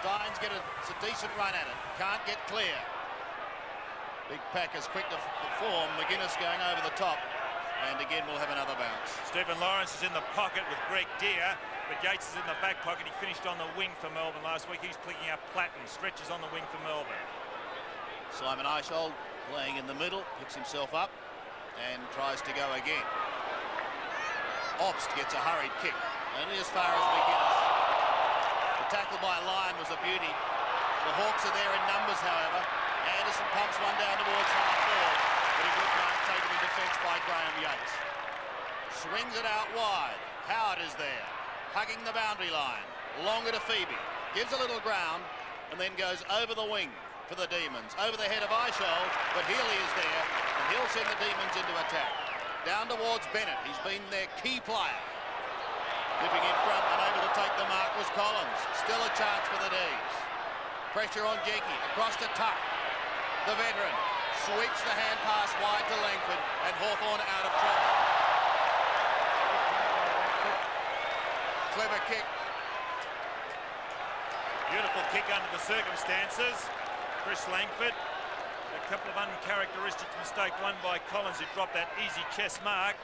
Steins gets a decent run at it. Can't get clear. Big Packers quick to form. McGuinness going over the top. And again, we'll have another bounce. Stephen Lawrence is in the pocket with Greg Deere, but Yates is in the back pocket. He finished on the wing for Melbourne last week. He's picking up Platten. Stretches on the wing for Melbourne. Simon Eishold playing in the middle, picks himself up and tries to go again. Obst gets a hurried kick, only as far as McGuinness. The tackle by Lyon was a beauty. The Hawks are there in numbers, however. Anderson pumps one down towards half-forward, but a good mark taken in defence by Graham Yates. Swings it out wide. Howard is there, hugging the boundary line. Longer to Phoebe, gives a little ground, and then goes over the wing for the Demons. Over the head of Eishold, but Healy is there, and he'll send the Demons into attack. Down towards Bennett, he's been their key player. Dipping in front and able to take the mark was Collins. Still a chance for the D's. Pressure on Jenky, across to Tuck. The veteran sweeps the hand pass wide to Langford, and Hawthorn out of trouble. Clever kick. Beautiful kick under the circumstances. Chris Langford. A couple of uncharacteristic mistakes, one by Collins, who dropped that easy chest mark.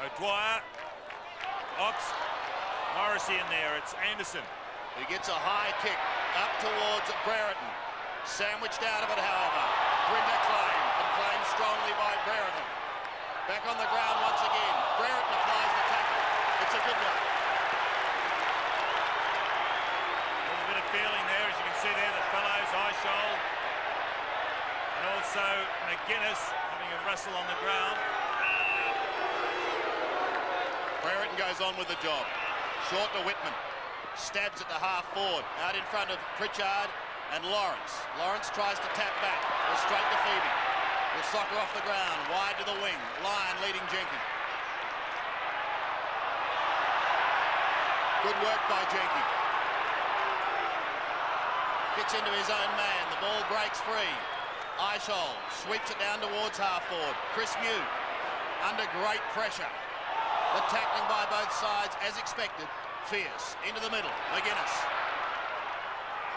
O'Dwyer. Ops. Morrissey in there. It's Anderson. He gets a high kick up towards Brereton. Sandwiched out of it, however. Brinda claimed, and claimed strongly by Brereton. Back on the ground once again. Brereton applies the tackle. It's a good one. A little bit of feeling there, as you can see there, the fellows, Eishold, and also McGuinness having a wrestle on the ground. Brereton goes on with the job. Short to Whitman. Stabs at the half forward. Out in front of Pritchard and Lawrence. Lawrence tries to tap back. Or straight to Phoebe. Will soccer off the ground. Wide to the wing. Lyon leading Jenky. Good work by Jenky. Gets into his own man. The ball breaks free. Eishold sweeps it down towards half forward. Chris Mew under great pressure. The tackling by both sides as expected. Fierce. Into the middle. McGuinness.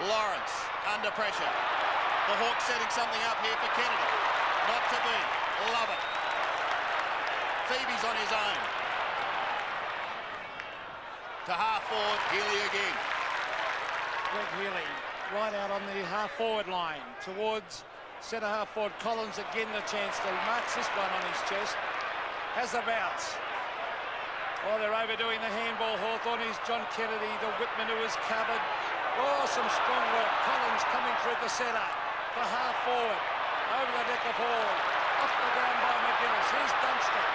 Lawrence under pressure. The Hawks setting something up here for Kennedy. Not to be. Love it. Phoebe's on his own. To half forward, Healy again. Greg Healy right out on the half forward line towards centre half forward. Collins again the chance to marks this one on his chest. Has the bounce. Oh, they're overdoing the handball. Hawthorn is John Kennedy, the Whitman who is covered. Oh, some strong work. Collins coming through the centre for half forward. Over the deck of Hall. Off the ground by McGuinness. Here's Dunstall.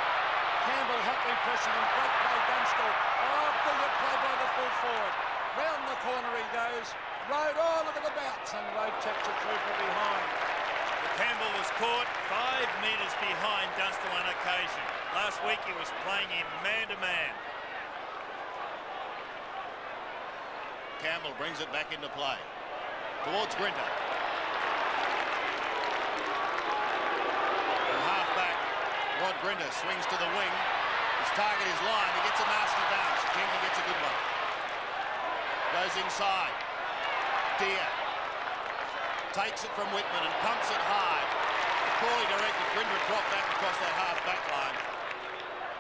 Campbell hotly pressing him. Great play, Dunstall. Oh, brilliant play by the full forward. Round the corner he goes. Road, oh, look at the bounce. And Road taps it through from behind. Campbell was caught 5 metres behind Dunstall on occasion. Last week he was playing him man-to-man. Campbell brings it back into play. Towards Grinter. From half back, Rod Grinter swings to the wing. His target is Lyon. He gets a nasty bounce. Jenky gets a good one. Goes inside. Deere. Takes it from Whitman and pumps it high. Poorly directed. Grinter dropped back across that half back line.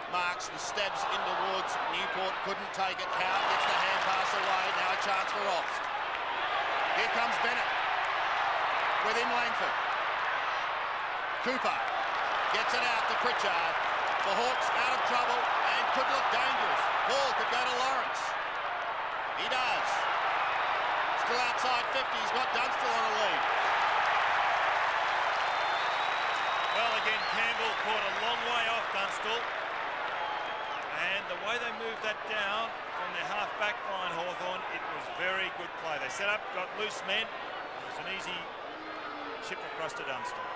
Marks and stabs in towards Newport. Couldn't take it. Howard gets the hand pass away. Now a chance for Ross. Here comes Bennett. Within Langford. Cooper gets it out to Pritchard. The Hawks out of trouble and could look dangerous. Ball could go to Lawrence. He does. Still outside 50. He's got Dunstall on a lead. Well, again, Campbell caught a long way off Dunstall. And the way they moved that down from their half-back line, Hawthorn, it was very good play. They set up, got loose men. It was an easy chip across to Dunstall.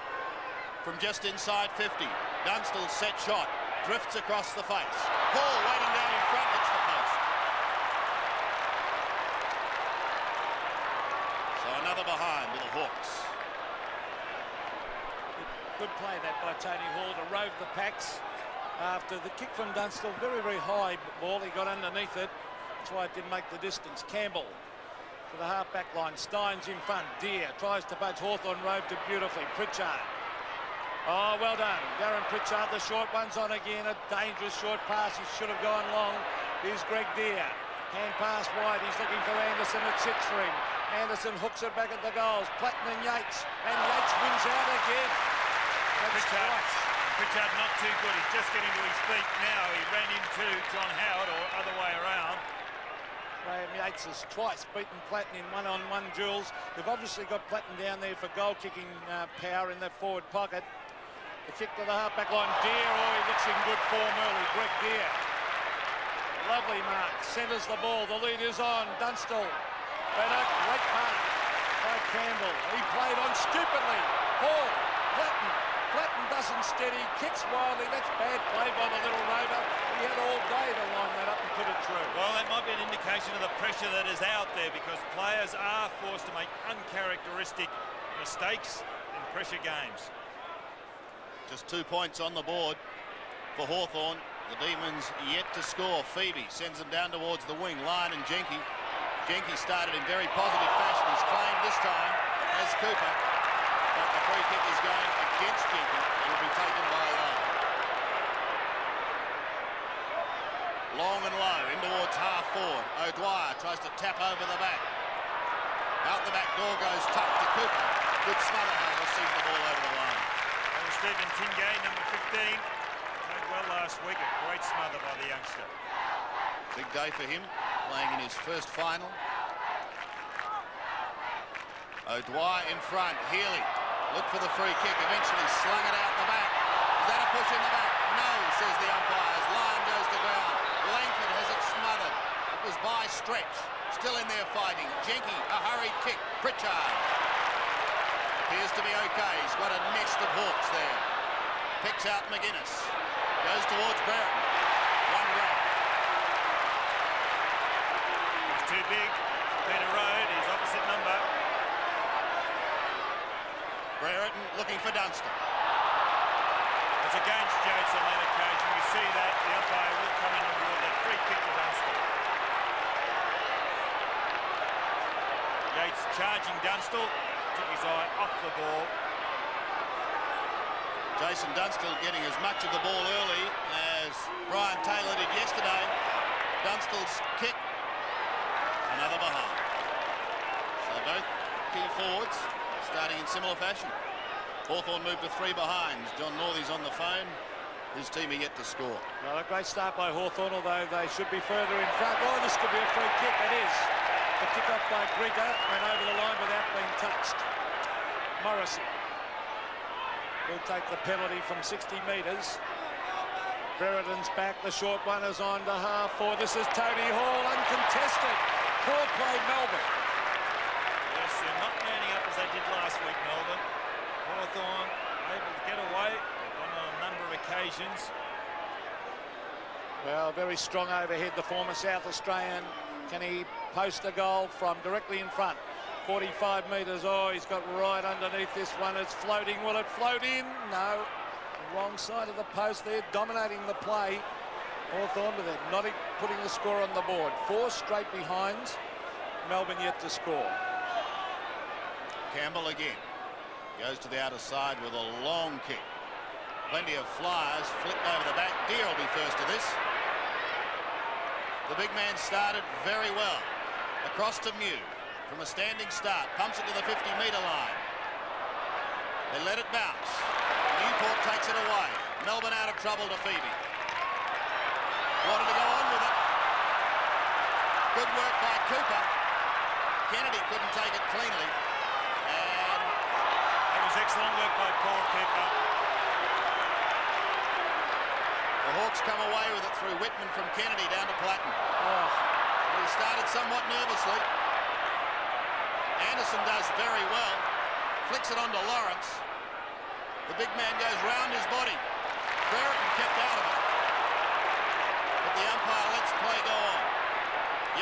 From just inside 50, Dunstall's set shot drifts across the face. Hall waiting down in front, hits the post. So another behind to the Hawks. Good play that by Tony Hall to rove the packs. After the kick from Dunstall, very, very high ball. He got underneath it. That's why it didn't make the distance. Campbell to the half-back line. Steins in front. Deer tries to budge. Hawthorn roved it beautifully. Pritchard. Oh, well done. Darren Pritchard, the short one's on again. A dangerous short pass. He should have gone long. Here's Greg Deer. Hand pass wide. He's looking for Anderson. It sits for him. Anderson hooks it back at the goals. Platten and Yates. And Yates wins out again. Pritchard not too good. He's just getting to his feet now. He ran into John Howard or other way around. Graham Yates has twice beaten Platten in one-on-one duels. They've obviously got Platten down there for goal-kicking power in that forward pocket. The kick to the half-back line. Deer, oh, he looks in good form early. Greg Deer. Lovely mark. Centres the ball. The lead is on. Dunstall. Better. Great mark by Campbell. He played on stupidly. Hall. Platten. Platten doesn't steady. Kicks wildly. That's bad play by the little rover. He had all day to line that up and put it through. Well, that might be an indication of the pressure that is out there because players are forced to make uncharacteristic mistakes in pressure games. Just 2 points on the board for Hawthorn. The Demons yet to score. Phoebe sends them down towards the wing. Lyon and Jenke. Jenke started in very positive fashion. He's claimed this time as Cooper. But the free kick is going against Jenke. It will be taken by Lyon. Long and low in towards half forward. O'Dwyer tries to tap over the back. Out the back door goes tuck to Cooper. Good smother, however, sees the ball over the line. Stephen Tingay, number 15, played well last week. A great smother by the youngster. Big day for him, playing in his first final. O'Dwyer in front. Healy looked for the free kick. Eventually slung it out the back. Is that a push in the back? No, says the umpires. Lyon goes to ground. Langford has it smothered. It was by Stretch. Still in there fighting. Jenke, a hurried kick. Pritchard. Appears to be okay. He's got a nest of Hawks there. Picks out McGuinness. Goes towards Brereton. One grab. He's too big. Peter Road, his opposite number. Brereton looking for Dunstall. It's against Yates on that occasion. You see that. The umpire will come in and rule that free kick to Dunstall. Yates charging Dunstall. Took his eye off the ball. Jason Dunstall getting as much of the ball early as Brian Taylor did yesterday. Dunstall's kick, another behind. So both key forwards starting in similar fashion. Hawthorn moved to 3 behinds. John Northey's on the phone. His team are yet to score. Well, a great start by Hawthorn, although they should be further in front. Oh, this could be a free kick. It is. The kick-off by Grigger went over the line without being touched. Morrissey will take the penalty from 60 metres. Brereton's back. The short one is on to half forward. This is Tony Hall, uncontested. Poor play, Melbourne. Yes, they're not manning up as they did last week, Melbourne. Hawthorn able to get away. They've done it on a number of occasions. Well, very strong overhead, the former South Australian. Can he post a goal from directly in front? 45 metres. Oh, he's got right underneath this one. It's floating. Will it float in? No. Wrong side of the post there, dominating the play. Hawthorn with it, not putting the score on the board. 4 straight behinds. Melbourne yet to score. Campbell again. Goes to the outer side with a long kick. Plenty of flyers flipped over the back. Deer will be first to this. The big man started very well. Across to Mew from a standing start. Pumps it to the 50-metre line. They let it bounce. Newport takes it away. Melbourne out of trouble to Phoebe. Wanted to go on with it. Good work by Cooper. Kennedy couldn't take it cleanly. And That was excellent work by Paul Cooper. the Hawks come away with it through Whitman from Kennedy down to Platten. Oh. Well, he started somewhat nervously. Anderson does very well. Flicks it on to Lawrence. The big man goes round his body. Brereton kept out of it. But the umpire lets play go on.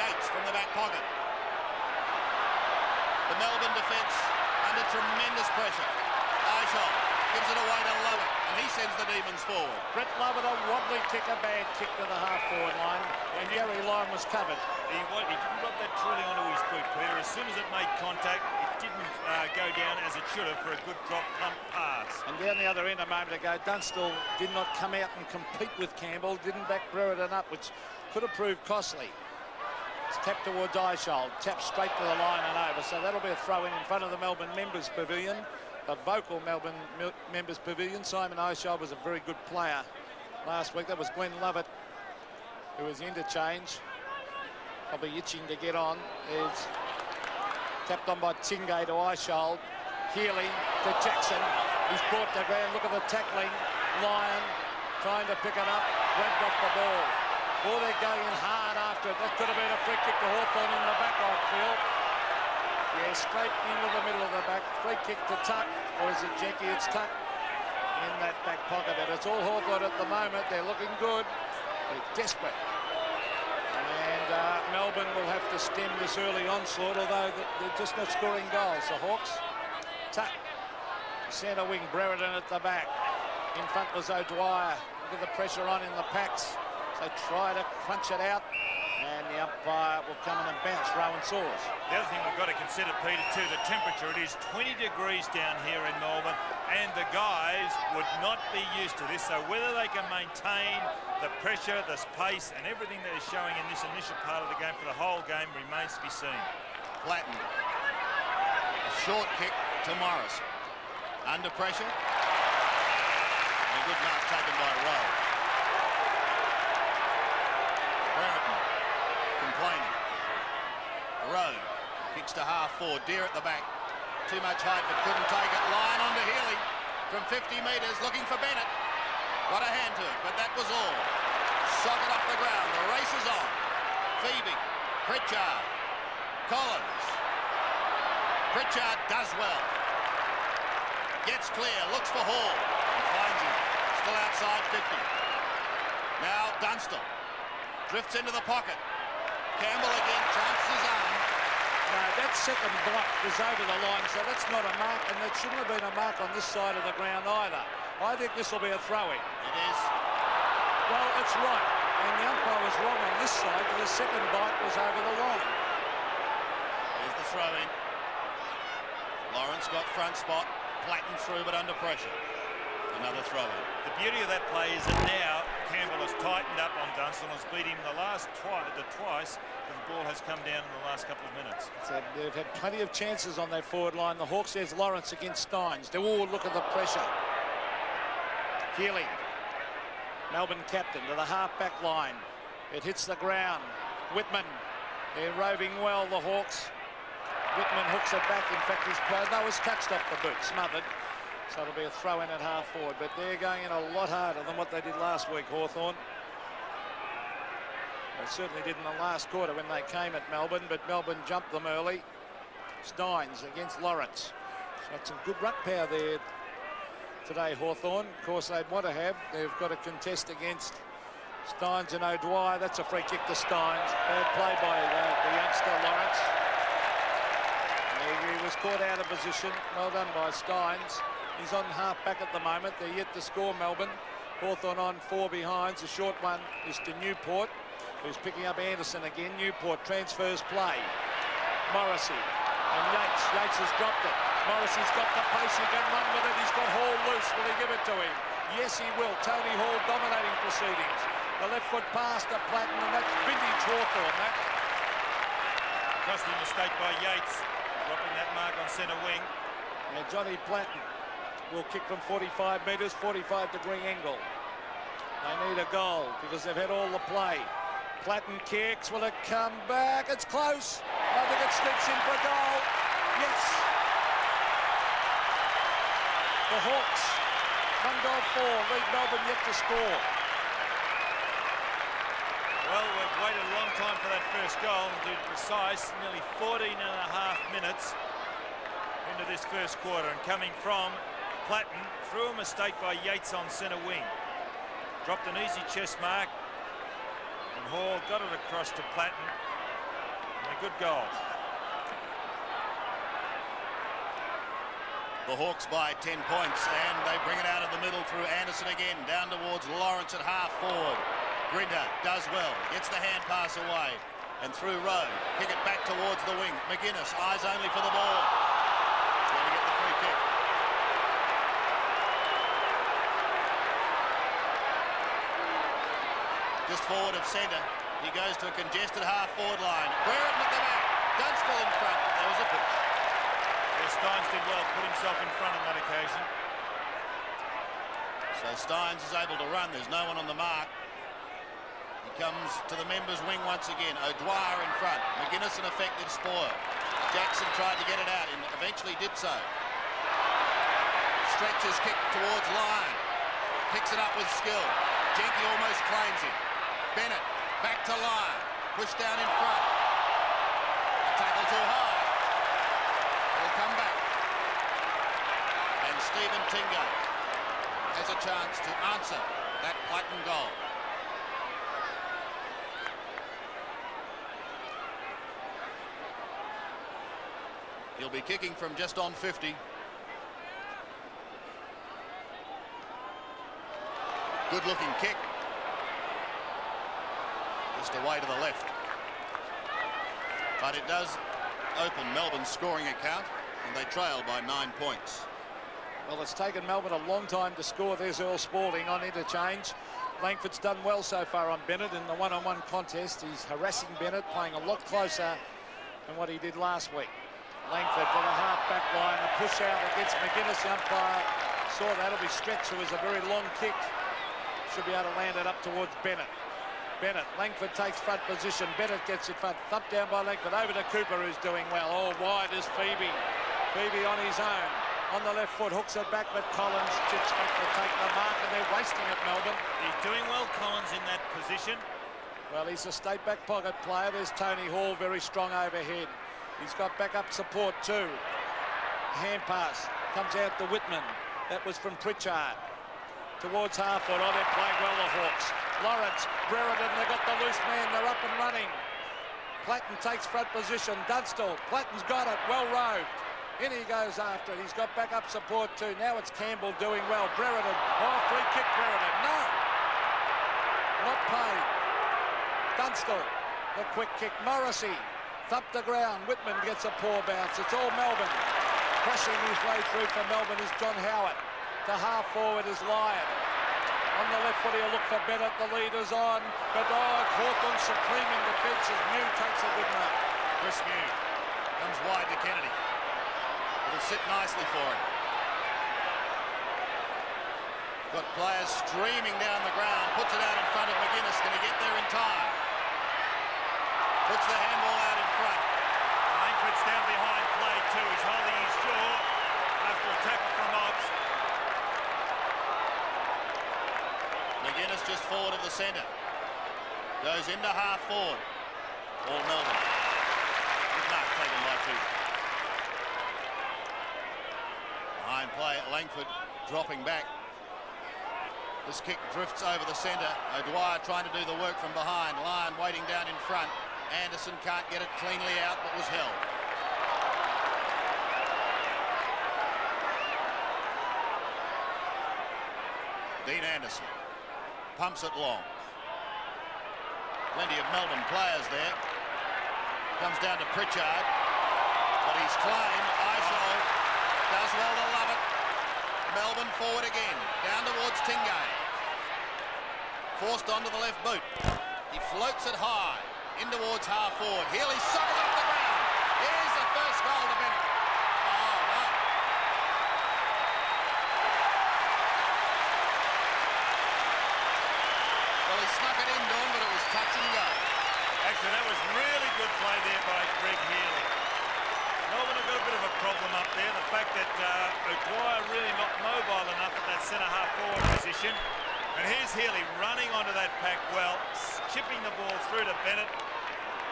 Yates from the back pocket. The Melbourne defence under tremendous pressure. Aishov gives it away to Lovett, and he sends the Demons forward. Brett Lovett, a wobbly kick, a bad kick to the half-forward line, and Gary Lyon was covered. He didn't drop that truly onto his boot, Peter. As soon as it made contact, it didn't go down as it should have for a good drop pump pass. And down the other end a moment ago, Dunstall did not come out and compete with Campbell, didn't back Brereton up, which could have proved costly. It's tapped towards Eyersholt, tapped straight to the line and over, so that'll be a throw-in front of the Melbourne Members Pavilion. The vocal Melbourne Members Pavilion. Simon Eyersholt was a very good player last week. That was Glenn Lovett, who was the interchange. Probably itching to get on. It's tapped on by Tingay to Eyersholt. Healy to Jackson. He's brought to ground. Look at the tackling. Lyon trying to pick it up. Went off the ball. Oh, they're going hard after it. That could have been a free kick to Hawthorn in the back, I feel. Yeah, straight into the middle of the back. Free kick to Tuck. Or is it Jecky? It's Tuck in that back pocket. And it's all Hawthorn at the moment. They're looking good. They're desperate. And Melbourne will have to stem this early onslaught, although they're just not scoring goals. The Hawks. Tuck. Centre wing. Brereton at the back. In front was O'Dwyer. Look at the pressure on in the packs. So try to crunch it out. And the umpire will come in and bounce Rowan Saws. The other thing we've got to consider, Peter, too, the temperature. It is 20 degrees down here in Melbourne, and the guys would not be used to this. So whether they can maintain the pressure, the pace, and everything that is showing in this initial part of the game for the whole game remains to be seen. Platten. A short kick to Morris. Under pressure. A good mark taken by Rowe. Brereton complaining. Rowe kicks to half-forward. Deer at the back. Too much height but couldn't take it. Lyon onto Healy from 50 metres looking for Bennett. Got a hand to it, but that was all. Socket off the ground. The race is on. Phoebe. Pritchard. Collins. Pritchard does well. Gets clear. Looks for Hall. He finds him. Still outside 50. Now Dunstall. Drifts into the pocket. Campbell again chances his arm. No, that second block is over the line, so that's not a mark, and that shouldn't have been a mark on this side of the ground either. I think this will be a throw-in. It is. Well, it's right, and the umpire was wrong on this side, because the second bite was over the line. There's the throw-in. Lawrence got front spot. Platten through, but under pressure. Another throw-in. The beauty of that play is that now Campbell has tightened up on Dunstall and has beat him twice that the ball has come down in the last couple of minutes. So they've had plenty of chances on that forward line. The Hawks, there's Lawrence against Steins. They all look at the pressure. Healy, Melbourne captain, to the half-back line. It hits the ground. Whitman, they're roving well, the Hawks. Whitman hooks it back. In fact, he's touched off the boot, smothered. So it'll be a throw-in at half-forward. But they're going in a lot harder than what they did last week, Hawthorn. They certainly did in the last quarter when they came at Melbourne, but Melbourne jumped them early. Steins against Lawrence. So it's some good ruck power there today, Hawthorn. Of course, they'd want to have. They've got a contest against Steins and O'Dwyer. That's a free kick to Steins. Bad play by the youngster, Lawrence. He was caught out of position. Well done by Steins. He's on half-back at the moment. They're yet to score, Melbourne. Hawthorn on 4 behinds. The short one is to Newport, who's picking up Anderson again. Newport transfers play. Morrissey and Yates. Yates has dropped it. Morrissey's got the pace. He can run with it. He's got Hall loose. Will he give it to him? Yes, he will. Tony Hall dominating proceedings. The left foot pass to Platten, and that's vintage Hawthorn, that. Costly mistake by Yates, dropping that mark on centre wing. And Johnny Platten will kick from 45 metres, 45-degree angle. They need a goal because they've had all the play. Platten kicks. Will it come back? It's close. I think it sneaks in for a goal. Yes. The Hawks, 1-4, lead Melbourne yet to score. Well, we've waited a long time for that first goal. To be precise, nearly 14 and a half minutes into this first quarter. And coming from Platten, through a mistake by Yates on centre wing. Dropped an easy chest mark. And Hall got it across to Platten. And a good goal. The Hawks by 10 points, and they bring it out of the middle through Anderson again, down towards Lawrence at half forward. Grinter does well, gets the hand pass away, and through Rowe, kick it back towards the wing. McGuinness, eyes only for the ball. He's going to get the free kick. Just forward of centre, he goes to a congested half forward line. Brereton at the back, Dunstall in front. There was a push. Well, Steins did well, put himself in front on that occasion. So Steins is able to run. There's no one on the mark. He comes to the members' wing once again. O'Dwyer in front. McGuinness an effective spoil. Jackson tried to get it out and eventually did so. Stretches kick towards line. Picks it up with skill. Jenke almost claims him. Bennett back to line. Pushed down in front. A tackle too high. He'll come back. And Stephen Tingo has a chance to answer that Platten goal. He'll be kicking from just on 50. Good looking kick. Just away to the left. But it does open Melbourne's scoring account, and they trail by 9 points. Well, it's taken Melbourne a long time to score. There's Earl Spalding on interchange. Langford's done well so far on Bennett in the one-on-one contest. He's harassing Bennett, playing a lot closer than what he did last week. Langford to the half-back line, a push out against McGuinness. The umpire saw that. It'll be stretched. It was a very long kick. Should be able to land it up towards Bennett. Bennett, Langford takes front position. Bennett gets it front. Thumped down by Langford. Over to Cooper, who's doing well. Oh, wide is Phoebe. Phoebe on his own. On the left foot, hooks it back, but Collins chips back to take the mark, and they're wasting it, Melbourne. He's doing well, Collins, in that position. Well, he's a state back pocket player. There's Tony Hall, very strong overhead. He's got backup support too. Hand pass comes out to Whitman. That was from Pritchard. Towards half foot. Oh, they're playing well, the Hawks. Lawrence, Brereton, they got the loose man. They're up and running. Platten takes front position. Dunstall, Platten's got it. Well roved. In he goes after it. He's got backup support too. Now it's Campbell doing well. Brereton. Oh, free kick, Brereton. No. Not paid. Dunstall. The quick kick. Morrissey. Thump the ground. Whitman gets a poor bounce. It's all Melbourne. Crashing his way through for Melbourne is John Howard. To half forward is Lyon. On the left foot he'll look for Bennett. The leader's on. But Hawthorn supreme in defence as Mew takes a good mark. Chris Mew comes wide to Kennedy. It'll sit nicely for him. Got players streaming down the ground. Puts it out in front of McGuinness. Can he get there in time? Puts the handball out in front. Langford's down behind play too. He's holding his jaw after a tackle from Obbs. McGuinness just forward of the centre. Goes into half forward. All Melbourne. Good mark taken by Cooper. Behind play at Langford, dropping back. This kick drifts over the centre. O'Dwyer trying to do the work from behind. Lyon waiting down in front. Anderson can't get it cleanly out, but was held. Dean Anderson pumps it long. Plenty of Melbourne players there. Comes down to Pritchard, but he's claimed. Iso does well to love it. Melbourne forward again, down towards Tingay. Forced onto the left boot. He floats it high, in towards half forward. Healy suckers off the ground. Here's the first goal to Bennett. Oh, no. Well, he snuck it in, Dawn, but it was touch and go. Actually, that was really good play there by Greg Healy. Melbourne have got a bit of a problem up there. The fact that O'Dwyer really not mobile enough at that centre half forward position. And here's Healy running onto that pack well, chipping the ball through to Bennett.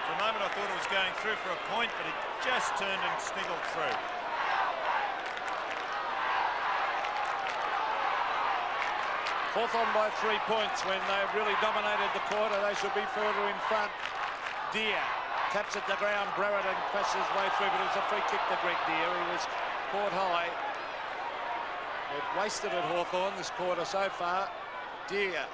For a moment I thought it was going through for a point, but it just turned and sniggled through. Hawthorn by 3 points when they really dominated the quarter. They should be further in front. Deere taps at the ground. Brereton crashes his way through, but it was a free kick to Greg Deere. He was caught high. They've wasted it, Hawthorn, this quarter so far. Deer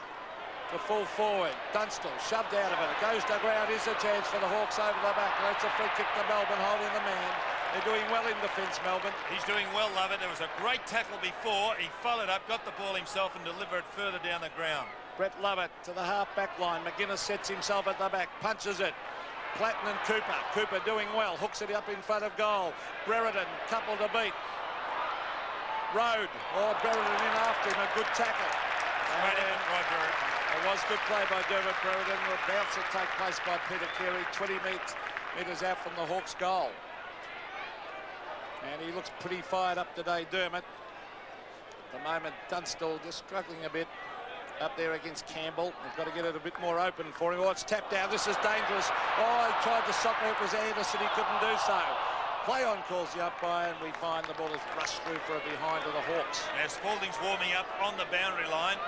to full forward. Dunstall shoved out of it. It goes to ground. Is a chance for the Hawks over the back. That's a free kick to Melbourne, holding the man. They're doing well in defence, Melbourne. He's doing well, Lovett. There was a great tackle before. He followed up, got the ball himself and delivered it further down the ground. Brett Lovett to the half-back line. McGuinness sets himself at the back, punches it. Platten and Cooper. Cooper doing well. Hooks it up in front of goal. Brereton, couple to beat. Road. Oh, Brereton in after him. A good tackle. It was good play by Dermot Brereton. The bounce will take place by Peter Carey. 20 metres out from the Hawks' goal. And he looks pretty fired up today, Dermot. At the moment, Dunstall just struggling a bit up there against Campbell. They've got to get it a bit more open for him. Oh, it's tapped out. This is dangerous. Oh, he tried to sock it. It was Anderson. He couldn't do so. Play on, calls the umpire, and we find the ball is rushed through for a behind to the Hawks. Now, Spalding's warming up on the boundary line.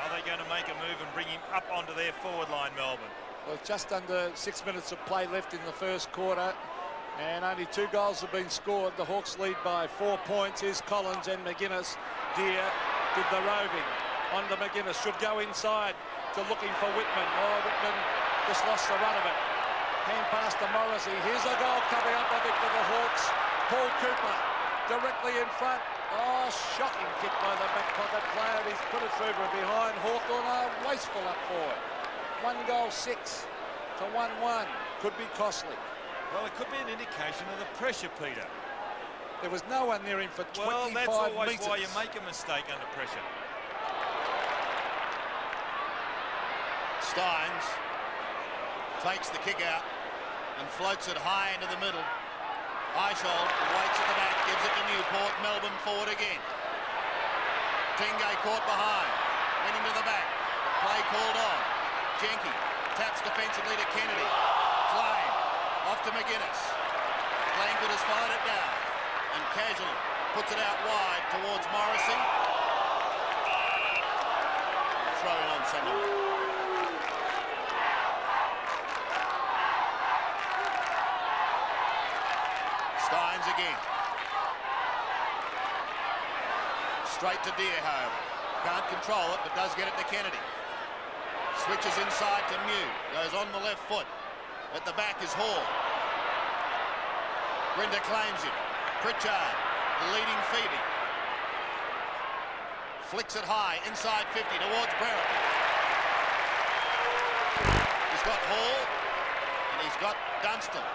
Are they going to make a move and bring him up onto their forward line, Melbourne? Well, just under 6 minutes of play left in the first quarter, and only 2 goals have been scored. The Hawks lead by 4 points. Here's Collins and McGuinness. Deer did the roving. On to McGuinness. Should go inside to looking for Whitman. Oh, Whitman just lost the run of it. Hand pass to Morrissey. Here's a goal coming up, I think, for the Hawks. Paul Cooper directly in front. Oh, shocking kick by the back pocket player. He's put it through from behind. Hawthorn are wasteful up forward. 1 goal, 6 to 1-1. Could be costly. Well, it could be an indication of the pressure, Peter. There was no one near him for 25 Well, that's always metres. why you make a mistake under pressure. Steins takes the kick out and floats it high into the middle. Eichhold waits at the back, gives it to Newport. Melbourne forward again. Tingay caught behind, went into the back. Play called on. Jenke taps defensively to Kennedy. Flame off to McGuinness. Langford has followed it down and casually puts it out wide towards Morrissey. Throw in on centre. Steins again. Straight to Deer, however. Can't control it, but does get it to Kennedy. Switches inside to Mew. Goes on the left foot. At the back is Hall. Grinder claims him. Pritchard, leading Phoebe. Flicks it high, inside 50, towards Brereton. He's got Hall, and he's got Dunstall.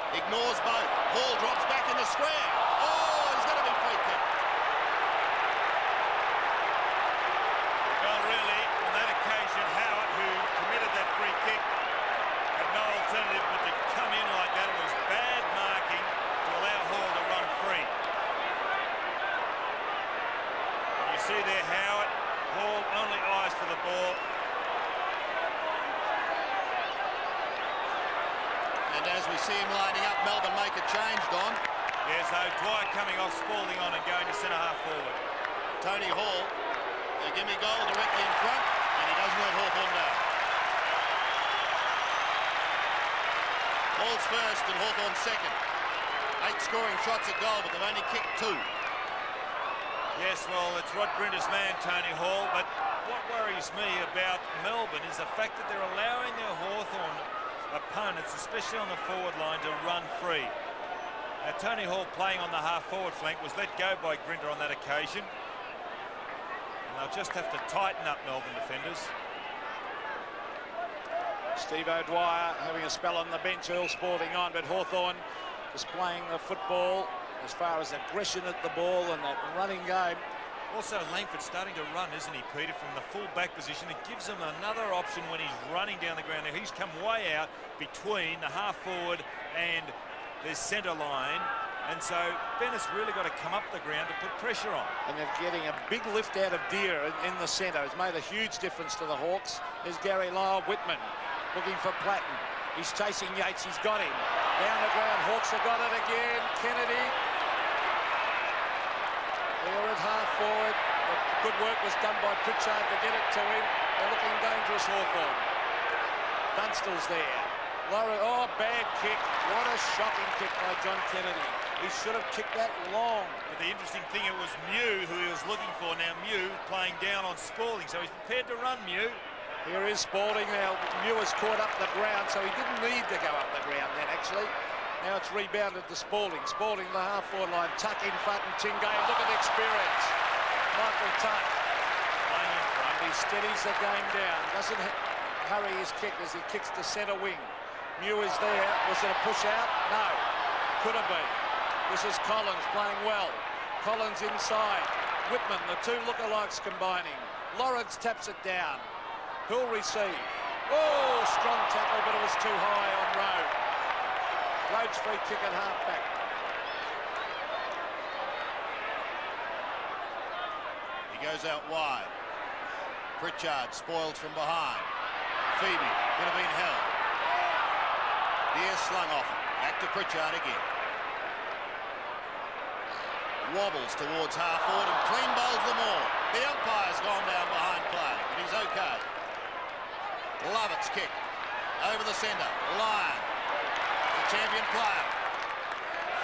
Ignores both. Hall drops back in the square. Oh, he's going to be free kick. Well, really, on that occasion, Howard, who committed that free kick, had no alternative but to come in like that. It was bad marking to allow Hall to run free. And you see there, Howard, Hall only eyes for the ball. And as we see him lining up, Melbourne make a change, Don. Yeah, so Dwyer coming off, Spalding on and going to centre-half forward. Tony Hall, a gimme goal directly in front, and he doesn't let Hawthorn down. Hall's first and Hawthorn second. 8 scoring shots at goal, but they've only kicked 2. Yes, well, it's Rod Grinder's man, Tony Hall, but what worries me about Melbourne is the fact that they're allowing their Hawthorn opponents, especially on the forward line, to run free. Now, Tony Hall playing on the half-forward flank was let go by Grinder on that occasion. And they'll just have to tighten up Melbourne defenders. Steve O'Dwyer having a spell on the bench, Earl Spalding on, but Hawthorn displaying the football as far as aggression at the ball and that running game. Also, Langford starting to run, isn't he, Peter, from the full-back position. It gives him another option when he's running down the ground. Now, he's come way out between the half-forward and the centre line. And so Bennett's really got to come up the ground to put pressure on. And they're getting a big lift out of Deer in the centre. It's made a huge difference to the Hawks. There's Gary Lyle. Whitman looking for Platten. He's chasing Yates. He's got him. Down the ground. Hawks have got it again. Kennedy. They're at half forward. Good work was done by Pritchard to get it to him. They're looking dangerous, Hawthorn. Dunstall's there. Laura, oh, bad kick. What a shocking kick by John Kennedy. He should have kicked that long. But the interesting thing, it was Mew who he was looking for. Now Mew playing down on Spalding, so he's prepared to run, Mew. Here is Spalding now. Mew has caught up the ground, so he didn't need to go up the ground then, actually. Now it's rebounded to Spalding. Spalding, the half-forward line. Tuck in front and Tingay. Look at the experience. Michael Tuck. And he steadies the game down. Doesn't hurry his kick as he kicks to centre wing. Mew is there. Was it a push out? No. Could have been. This is Collins playing well. Collins inside. Whitman, the two lookalikes combining. Lawrence taps it down. Who'll receive? Oh, strong tackle, but it was too high on Road. Rhodes free kick at half-back. He goes out wide. Pritchard spoiled from behind. Phoebe could have been held. Deer slung off it. Back to Pritchard again. Wobbles towards half-forward and clean bowls them all. The umpire's gone down behind play, but he's okay. Lovett's kick over the centre. Lyon, the champion player,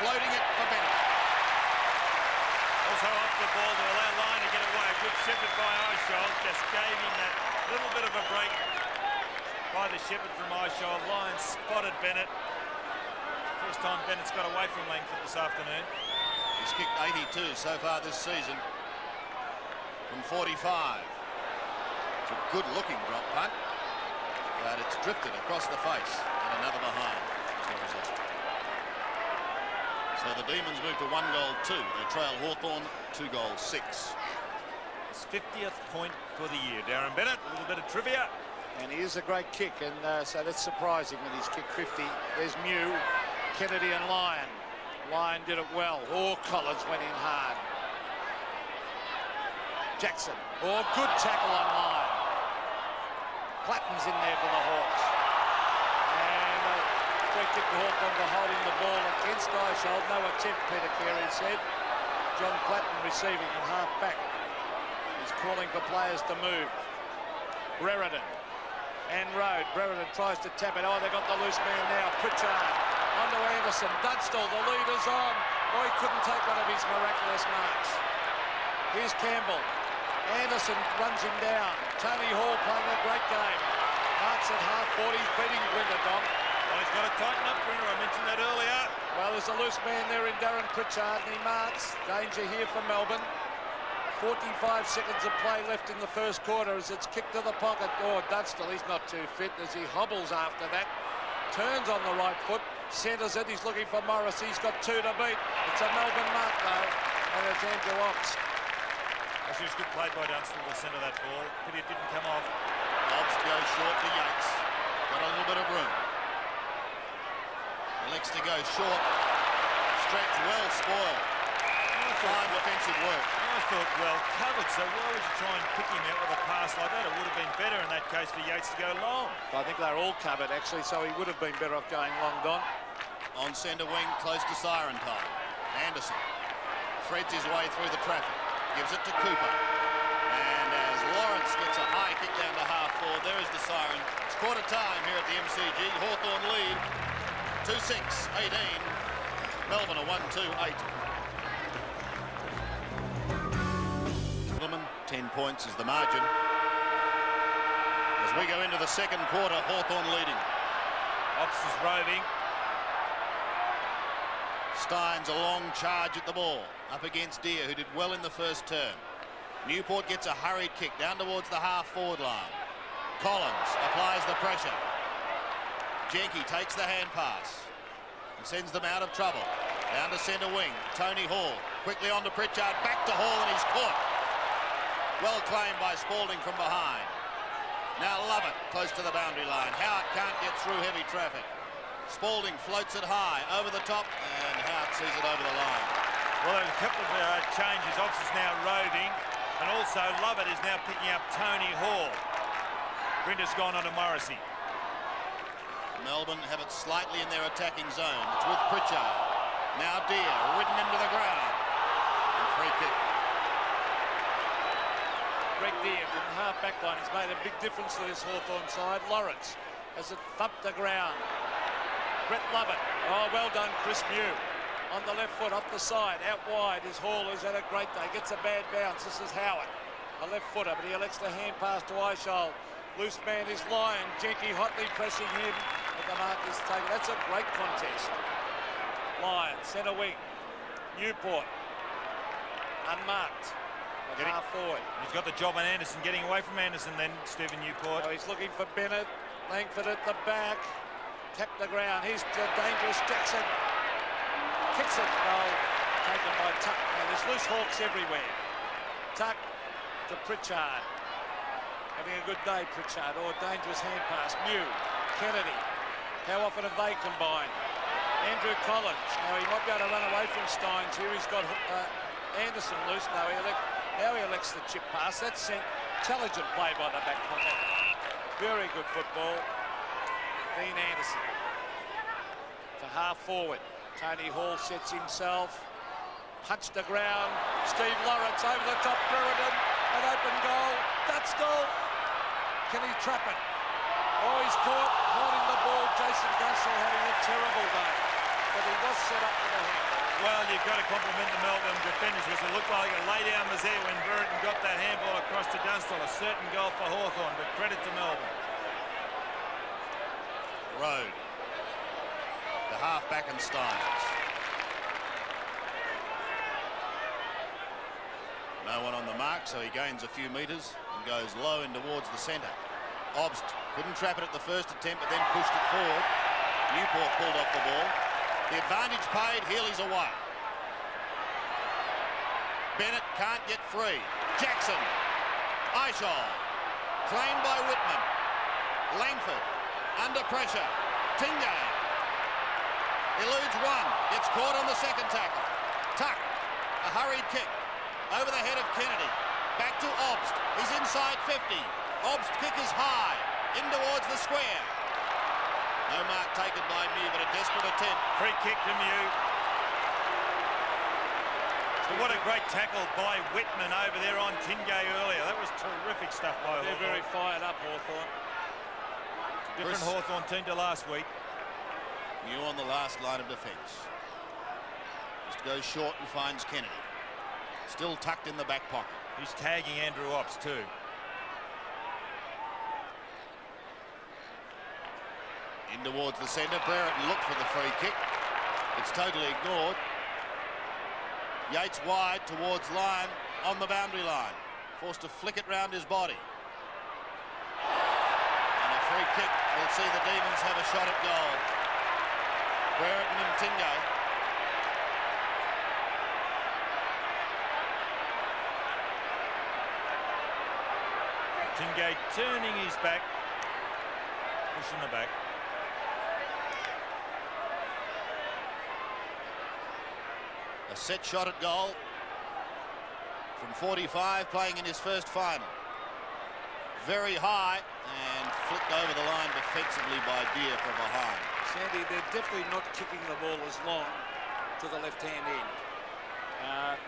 floating it for Bennett. Also off the ball to allow Lyon to get away. Good shepherd by Eyeshow. Just gave him that little bit of a break by the shepherd from Eyeshow. Lyon spotted Bennett. First time Bennett's got away from Langford this afternoon. He's kicked 82 so far this season from 45. It's a good-looking drop punt, but it's drifted across the face and another behind. So the Demons move to 1-2. They trail Hawthorn 2-6. His 50th point for the year. Darren Bennett, a little bit of trivia. And he is a great kick, and so that's surprising with his kick 50. There's Mew, Kennedy and Lyon. Lyon did it well. Oh, Collins went in hard. Jackson. Oh, good tackle on Lyon. Clatton's in there for the Hawks. And free kick to Hawthorn for holding the ball against Eyeshow. No attempt, Peter Carey said. John Clatton receiving at half back. He's calling for players to move. Brereton and Road. Brereton tries to tap it. Oh, they got the loose man now. Pritchard onto Anderson. Dunstall, the lead is on. Oh, he couldn't take one of his miraculous marks. Here's Campbell. Anderson runs him down. Tony Hall playing a great game. Marks at half-40, beating Grinner, Dom. Well, he's got to tighten up, Grinner. I mentioned that earlier. Well, there's a loose man there in Darren Pritchard, and he marks. Danger here for Melbourne. 45 seconds of play left in the first quarter as it's kicked to the pocket. Oh, Dunstall, he's not too fit as he hobbles after that. Turns on the right foot, centres it. He's looking for Morris. He's got two to beat. It's a Melbourne mark, though, and it's Andrew Ops. Actually, it was good play by Dunstall to centre that ball. Pity it didn't come off. Ops goes short to Yates. Got a little bit of room. Elects to go short. Stretch well spoiled. Fine defensive work. I thought well covered, so why would you try and pick him out with a pass like that? It would have been better in that case for Yates to go long. I think they're all covered, actually, so he would have been better off going long, Don. On centre wing, close to siren time. Anderson threads his way through the traffic. Gives it to Cooper. And as Lawrence gets a high kick down to half-forward, there is the siren. It's quarter time here at the MCG. Hawthorn lead 2-6-18. Melbourne a 1-2-8. 10 points is the margin. As we go into the second quarter, Hawthorn leading. Ops is roving. Steins a long charge at the ball, up against Deer, who did well in the first term. Newport gets a hurried kick down towards the half-forward line. Collins applies the pressure. Jenke takes the hand pass and sends them out of trouble. Down to centre wing, Tony Hall. Quickly on to Pritchard, back to Hall, and he's caught. Well claimed by Spalding from behind. Now Lovett close to the boundary line. Howard can't get through heavy traffic. Spalding floats it high over the top, and Howard sees it over the line. Well, there's a couple of changes. Ops is now roving, and also Lovett is now picking up Tony Hall. Grinder's gone on to Morrissey. Melbourne have it slightly in their attacking zone. It's with Pritchard. Now Deer ridden into the ground. And free kick. Greg Deer from the half-back line has made a big difference to this Hawthorn side. Lawrence has it thumped the ground. Brett Lovett. Oh, well done, Chris Mew. on the left foot, off the side, out wide is Hall, who's had a great day. Gets a bad bounce. This is Howard, a left footer, but he elects to hand pass to Eichel. Loose man is Lyon. Jenke hotly pressing him, but the mark is taken. That's a great contest. Lyon, centre wing. Newport, unmarked. At half forward. He's got the job on Anderson, getting away from Anderson then, Stephen Newport. So he's looking for Bennett. Langford at the back. Tapped the ground. Here's the dangerous Jackson. Kicks it. Goal taken by Tuck. Now there's loose Hawks everywhere. Tuck to Pritchard. Having a good day, Pritchard. Or a dangerous hand pass. Mew. Kennedy. How often have they combined? Andrew Collins. Now he might be able to run away from Steins here. He's got Anderson loose. Now he elects the chip pass. That's intelligent play by the back pocket. Very good football. Dean Anderson to half forward. Tony Hall sets himself. Punch the ground. Steve Lawrence over the top. Brereton. An open goal. Dunstall. Can he trap it? Oh, he's caught holding the ball. Jason Dunstall having a terrible day. But he was set up with a handball. Well, you've got to compliment the Melbourne defenders because it looked like a lay-down was there when Brereton got that handball across to Dunstall. A certain goal for Hawthorn, but credit to Melbourne. Road. The half-back and Steins. No one on the mark, so he gains a few metres and goes low in towards the centre. Obst couldn't trap it at the first attempt, but then pushed it forward. Newport pulled off the ball. The advantage paid. Healy's away. Bennett can't get free. Jackson. Eichel. Claimed by Whitman. Langford. Under pressure. Tingay. Eludes one. Gets caught on the second tackle. Tuck. A hurried kick. Over the head of Kennedy. Back to Obst. He's inside 50. Obst kick is high. In towards the square. No mark taken by Mew, but a desperate attempt. Free kick to Mew. So what a great tackle by Whitman over there on Tingay earlier. That was terrific stuff by Hawthorn. They're very fired up, Hawthorn. Different Hawthorn team to last week. Mew on the last line of defence. Just goes short and finds Kennedy. Still tucked in the back pocket. He's tagging Andrew Ops too. In towards the centre. Brereton looked for the free kick. It's totally ignored. Yates wide towards Lyon on the boundary line. Forced to flick it round his body. And a free kick. We'll see the Demons have a shot at goal. Brereton and Tingay. Tingay turning his back. Pushing the back. A set shot at goal from 45, playing in his first final. Very high and flicked over the line defensively by Deer from behind. Sandy, they're definitely not kicking the ball as long to the left-hand end.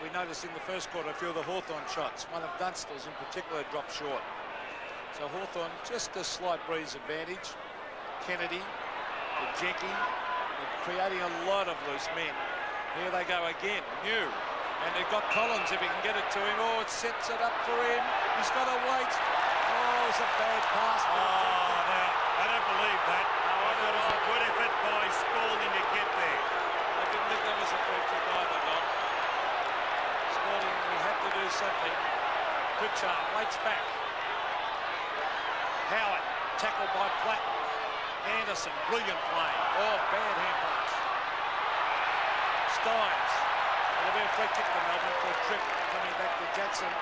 We noticed in the first quarter a few of the Hawthorn shots. One of Dunstall's in particular dropped short. So Hawthorn just a slight breeze advantage. Kennedy, with Jenke, creating a lot of loose men. Here they go again, Mew. And they've got Collins if he can get it to him. Oh, it sets it up for him. He's got to wait. Oh, it's a bad pass. Oh, now, I don't believe that. I thought it was a good effort by Spalding to get there. I didn't think that was a free kick either, Don. Spalding, he had to do something. Pritchard waits back. Howard, tackled by Platt. Anderson, brilliant play. Oh, bad hand pass. Steins. It'll be a free kick to Melbourne for a trip coming back to Jackson.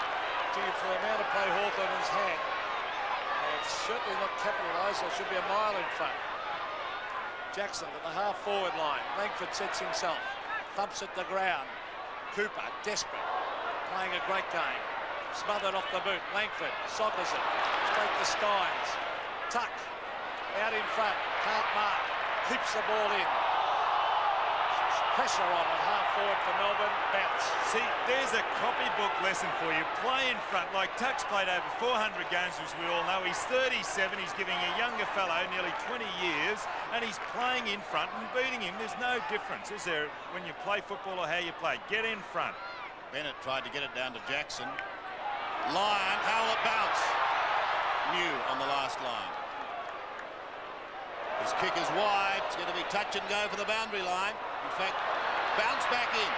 For the amount of play Hawthorn has had, they've certainly not capitalised. There should be a mile in front. Jackson at the half-forward line. Langford sets himself. Thumps at the ground. Cooper, desperate. Playing a great game. Smothered off the boot. Langford soccers it. Straight to Steins. Tuck. Out in front. Can't mark. Keeps the ball in. Pressure on at half forward for Melbourne. Bounce. See, there's a copybook lesson for you. Play in front. Like Tuck's played over 400 games, as we all know. He's 37. He's giving a younger fellow nearly 20 years, and he's playing in front and beating him. There's no difference, is there, when you play football or how you play? Get in front. Bennett tried to get it down to Jackson. Lyon, Howlett bounce. New on the last line. His kick is wide. It's going to be touch and go for the boundary line. In fact, bounce back in.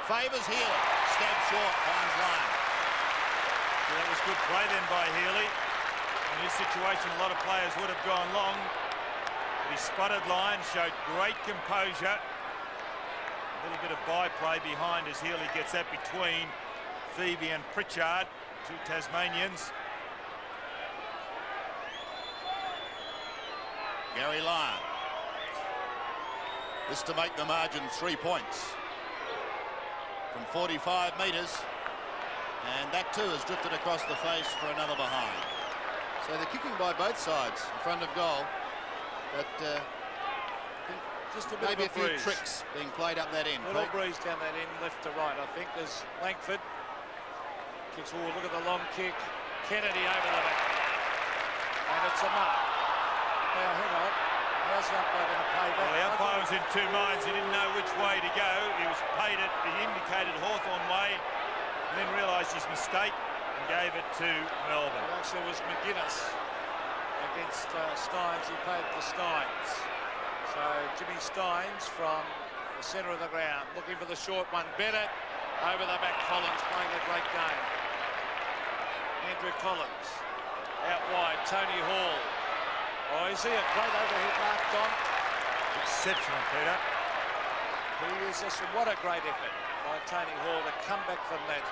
Favours Healy. Stab short, finds line. So that was good play then by Healy. In this situation, a lot of players would have gone long. But he spotted line, showed great composure. A little bit of byplay behind as Healy gets that between Phoebe and Pritchard, two Tasmanians. Gary Lyon. This to make the margin 3 points from 45 metres, and that too has drifted across the face for another behind. So they're kicking by both sides in front of goal, but just a bit maybe of a few breeze. tricks being played up that end. A little breeze down that end, left to right. I think there's Langford. Kicks forward, look at the long kick. Kennedy over the back. And it's a mark. Now, hang on. How's the umpire going to pay that? Well, the umpire was in two minds. He didn't know which way to go. He was paid it. He indicated Hawthorn way, and then realised his mistake and gave it to Melbourne. It actually was McGuinness against Steins. He paid for Steins. So Jimmy Steins from the centre of the ground, looking for the short one. Bennett over the back. Collins playing a great game. Andrew Collins out wide. Tony Hall. Oh, is he a great overhead mark, Don? Exceptional, Peter. He is just, what a great effort by Tony Hall to come back from that.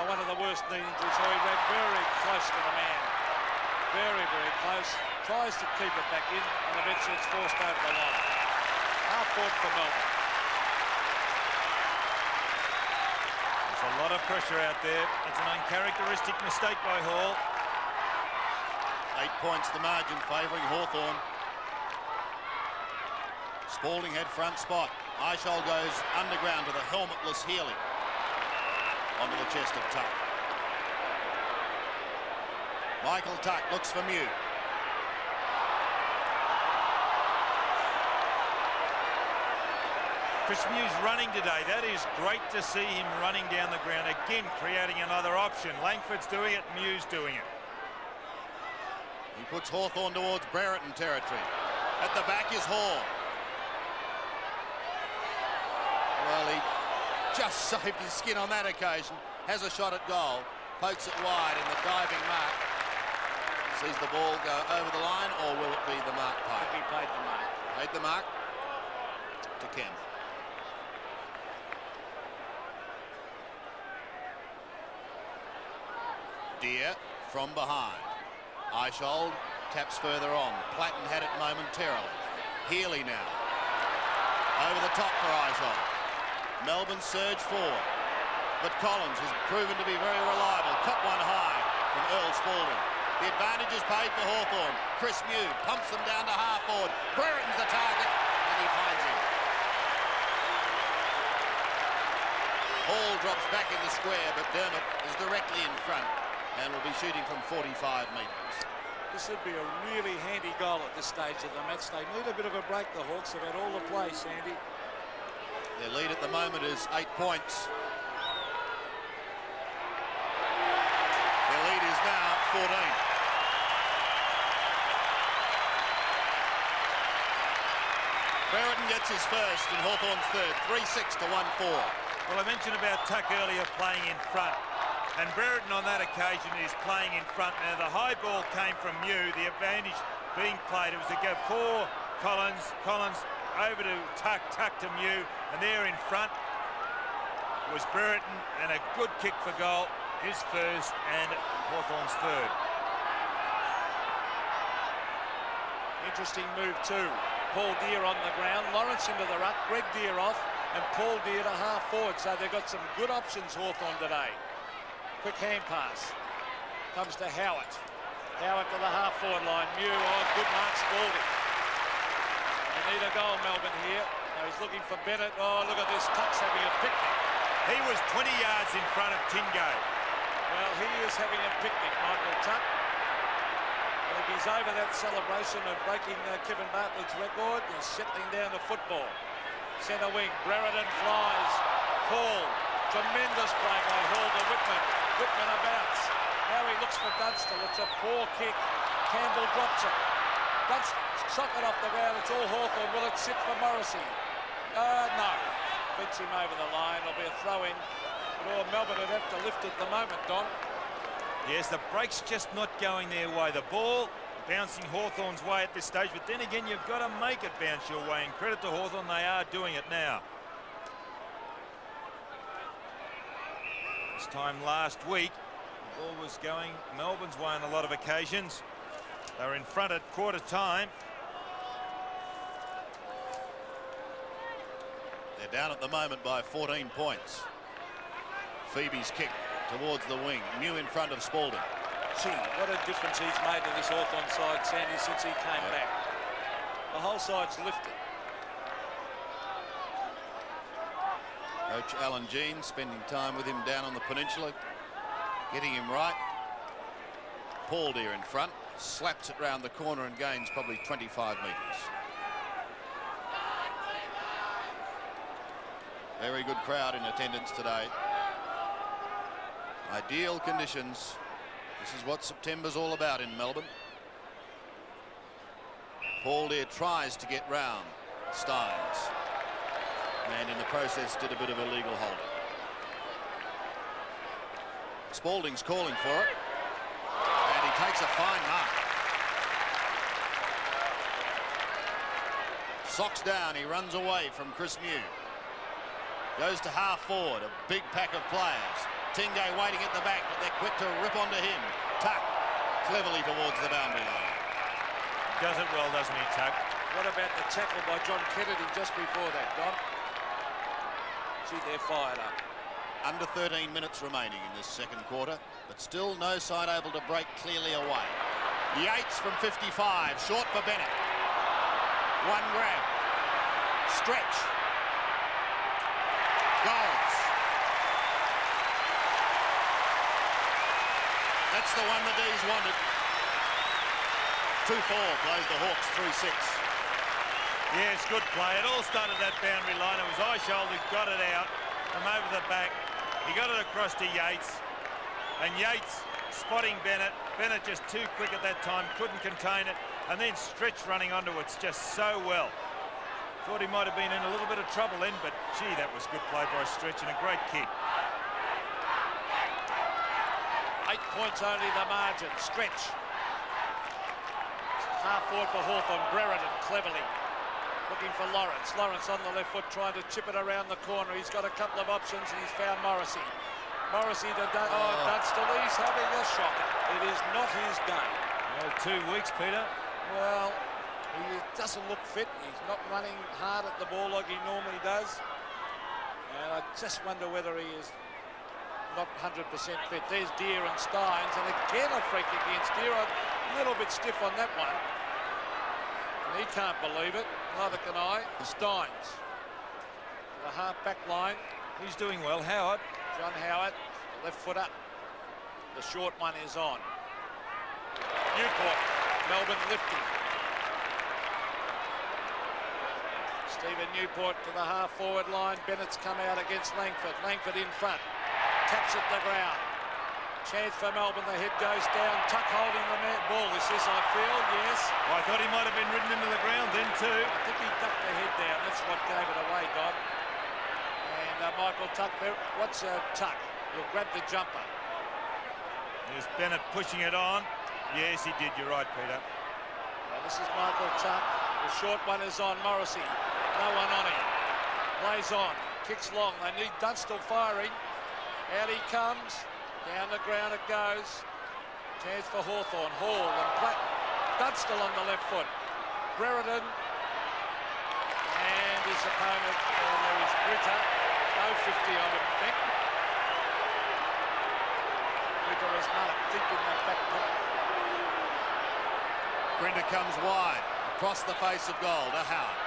One of the worst knee injuries. So he ran very close to the man. Very, very close. Tries to keep it back in, and eventually it's forced over the line. Half forward for Melbourne. There's a lot of pressure out there. It's an uncharacteristic mistake by Hall. 8 points the margin, favouring Hawthorn. Spalding had front spot. Eichel goes underground to the helmetless Healy. Onto the chest of Tuck. Michael Tuck looks for Mew. Chris Mew's running today. That is great to see him running down the ground. Again, creating another option. Langford's doing it, Mew's doing it. He puts Hawthorn towards Brereton territory. At the back is Hall. Well, he just saved his skin on that occasion. Has a shot at goal. Pokes it wide in the diving mark. Sees the ball go over the line, or will it be the mark I pike? think he paid the mark. Paid the mark to Kemp. Deer from behind. Eichel taps further on. Platten had it momentarily. Healy now. Over the top for Eichel. Melbourne surge forward. But Collins has proven to be very reliable. Cut one high from Earl Spalding. The advantage is paid for Hawthorn. Chris Mew pumps them down to half forward. Brereton's the target, and he finds him. Hall drops back in the square, but Dermott is directly in front and will be shooting from 45 metres. This would be a really handy goal at this stage of the match. They need a bit of a break, the Hawks. They've had all the play, Sandy. Their lead at the moment is 8 points. Their lead is now 14. Brereton gets his first and Hawthorn's third. 3-6 to 1-4. Well, I mentioned about Tuck earlier playing in front. And Brereton on that occasion is playing in front. Now, the high ball came from Mew. The advantage being played, it was to go for Collins. Collins over to Tuck, Tuck to Mew. And there in front was Brereton, and a good kick for goal. His first and Hawthorn's third. Interesting move too. Paul Deer on the ground. Lawrence into the ruck. Greg Deer off. And Paul Deer to half forward. So they've got some good options, Hawthorn, today. Quick hand pass. Comes to Howard. Howard to the half-forward line. Mew, oh, good mark, Spalding. They need a goal, Melbourne, here. Now he's looking for Bennett. Oh, look at this. Tuck's having a picnic. He was 20 yards in front of Tingay. Well, he is having a picnic, Michael Tuck. I think he's over that celebration of breaking Kevin Bartlett's record. He's settling down to football. Centre wing, Brereton flies. Hall, tremendous play by Hall to Whitman. Whitman abouts. Now he looks for Dunstall. It's a poor kick. Campbell drops it. Dunstall, socket off the ground. It's all Hawthorn. Will it sit for Morrissey? No. Beats him over the line. It'll be a throw-in. But Melbourne would have to lift at the moment, Don. Yes, the break's just not going their way. The ball bouncing Hawthorn's way at this stage, but then again, you've got to make it bounce your way. And credit to Hawthorn, they are doing it now. This time last week, the ball was going Melbourne's way on a lot of occasions. They were in front at quarter time. They're down at the moment by 14 points. Phoebe's kick towards the wing. New in front of Spalding. Gee, what a difference he's made to this Hawthorn side, Sandy, since he came back. The whole side's lifted. Coach Alan Jean spending time with him down on the peninsula, getting him right. Paul Deere in front, slaps it round the corner and gains probably 25 metres. Very good crowd in attendance today. Ideal conditions. This is what September's all about in Melbourne. Paul Deere tries to get round Steins, and in the process did a bit of illegal holding. Spalding's calling for it, and he takes a fine mark. Socks down, he runs away from Chris Mew. Goes to half forward, a big pack of players. Tingay waiting at the back, but they're quick to rip onto him. Tuck cleverly towards the boundary line. Does it well, doesn't he, Tuck? What about the tackle by John Kennedy just before that, Don? See, they're fired up. Under 13 minutes remaining in this second quarter, but still no side able to break clearly away. Yates from 55, short for Bennett. One grab. Stretch. Goals. That's the one the D's wanted. 2-4 plays the Hawks 3-6. Yes, good play. It all started at that boundary line. It was eye shoulder, got it out from over the back. He got it across to Yates. And Yates spotting Bennett. Bennett just too quick at that time, couldn't contain it. And then Stretch running onto it just so well. Thought he might have been in a little bit of trouble then, but gee, that was good play by Stretch and a great kick. 8 points only the margin. Stretch. Half forward for Hawthorn. Brereton cleverly looking for Lawrence. Lawrence on the left foot trying to chip it around the corner. He's got a couple of options and he's found Morrissey. Morrissey to Dunstall. He's having a shocker. It is not his game. Well, 2 weeks, Peter. Well, he doesn't look fit. He's not running hard at the ball like he normally does. And I just wonder whether he is not 100% fit. There's Deere and Steins, and again a free kick against Deere. A little bit stiff on that one. And he can't believe it. Neither can I. Steins. The half back line. He's doing well. Howard. John Howard, left foot up. The short one is on. Newport, Melbourne lifting. Stephen Newport to the half forward line. Bennett's come out against Langford. Langford in front. Taps at the ground. Chance for Melbourne. The head goes down. Tuck holding the ball. Is this, I feel? Yes. Well, I thought he might have been ridden into the ground then too. I think he ducked the head down. That's what gave it away, Don. And Michael Tuck there. What's Tuck? He'll grab the jumper. There's Bennett pushing it on. Yes, he did. You're right, Peter. Now, this is Michael Tuck. The short one is on Morrissey. No one on him. Plays on. Kicks long. They need Dunstall firing. Out he comes. Down the ground it goes. Chance for Hawthorn. Hall and Platt. Dunstall on the left foot. Brereton. And his opponent. And there is Britta. No 50, I wouldn't think. Britta is marked deep in that back pocket. Grinda comes wide. Across the face of goal to Howard.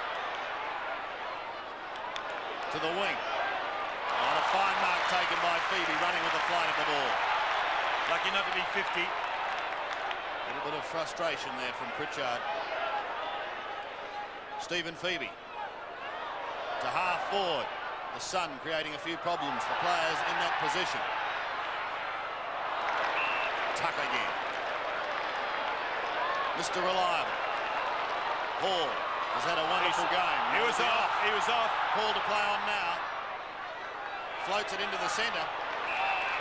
to the wing. And a fine mark taken by Phoebe, running with the flight of the ball. Lucky not to be 50. A little bit of frustration there from Pritchard. Stephen Phoebe to half forward. The sun creating a few problems for players in that position. Tuck again. Mr. Reliable. Hall has had a wonderful game. He was off. He was off. Call to play on now. Floats it into the centre.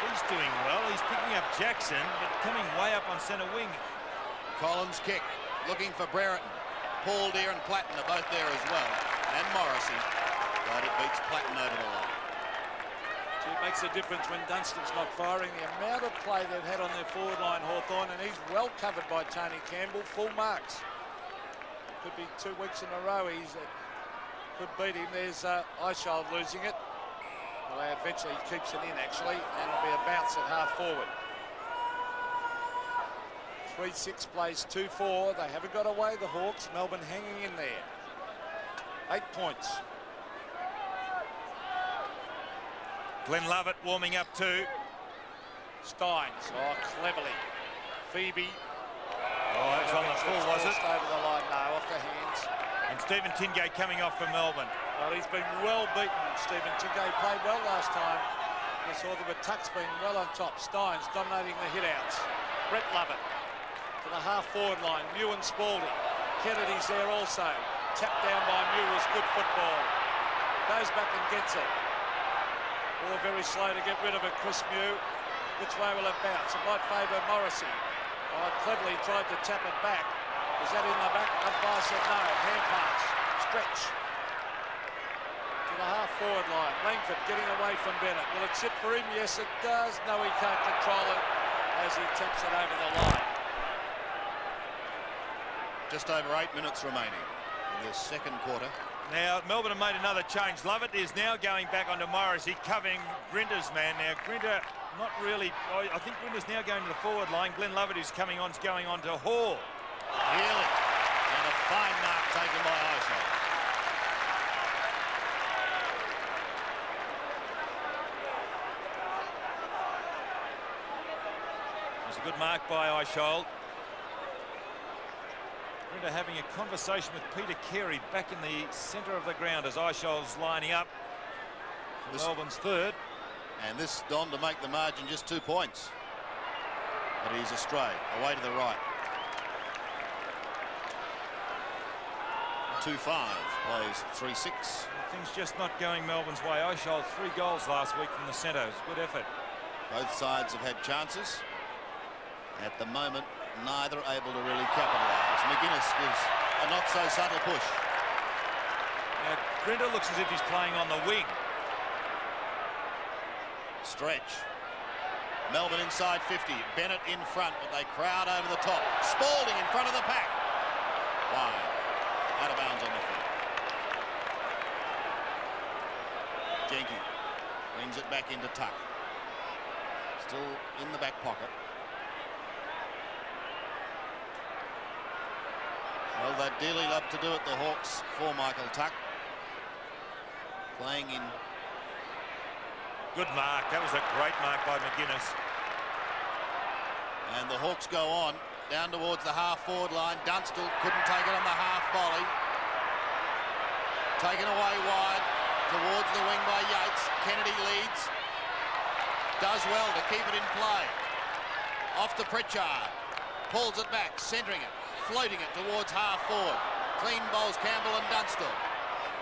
He's doing well. He's picking up Jackson, but coming way up on centre wing. Collins kick. Looking for Brereton. Paul Deere and Platten are both there as well. And Morrissey. But it beats Platten over the line. So it makes a difference when Dunstan's not firing. The amount of play they've had on their forward line, Hawthorn, and he's well covered by Tony Campbell. Full marks. Could be 2 weeks in a row. He's could beat him. There's Eichhold losing it. Well, eventually he keeps it in, actually, and it'll be a bounce at half forward. 3-6 plays 2-4. They haven't got away, the Hawks. Melbourne hanging in there. 8 points. Glenn Lovett warming up too. Steins, cleverly. Phoebe. Oh, that's on the full, was it? Over the line, no, off the hands. And Stephen Tingay coming off for Melbourne. Well, he's been well beaten. Stephen Tingay played well last time. You saw that, but Tuck's been well on top. Steins dominating the hit-outs. Brett Lovett to the half-forward line. Mew and Spalding. Kennedy's there also. Tapped down by Mew was good football. Goes back and gets it. Or very slow to get rid of it, Chris Mew. Which way will it bounce? It might favour Morrissey. Cleverly tried to tap it back. Is that in the back? Umpire said no. Hand pass. Stretch. To the half-forward line. Langford getting away from Bennett. Will it sit for him? Yes, it does. No, he can't control it as he taps it over the line. Just over 8 minutes remaining in this second quarter. Now, Melbourne have made another change. Lovett is now going back onto Morrissey, covering Grinder's man. Now, Grinder not really... I think Grinder's now going to the forward line. Glenn Lovett is going on to Hall. Healy. And a fine mark taken by Eichhold. It's a good mark by Eichhold. Grinder having a conversation with Peter Carey back in the centre of the ground as Eichold's lining up for Melbourne's third. And this, Don, to make the margin just 2 points. But he's astray, away to the right. 2-5, plays 3-6. Things just not going Melbourne's way. Eichhold 3 goals last week from the centre. It was a good effort. Both sides have had chances. At the moment, neither able to really capitalise. McGuinness gives a not-so-subtle push. Now, Grinder looks as if he's playing on the wing. Stretch. Melbourne inside 50. Bennett in front, but they crowd over the top. Spalding in front of the pack. Wide. Out of bounds on the foot. Jenke brings it back into Tuck. Still in the back pocket. Well, they'd dearly love to do it, the Hawks, for Michael Tuck. Playing in. Good mark. That was a great mark by McGuinness. And the Hawks go on down towards the half-forward line. Dunstall couldn't take it on the half volley. Taken away wide towards the wing by Yates. Kennedy leads. Does well to keep it in play. Off to Pritchard. Pulls it back, centering it. Floating it towards half forward. Clean bowls Campbell and Dunstall.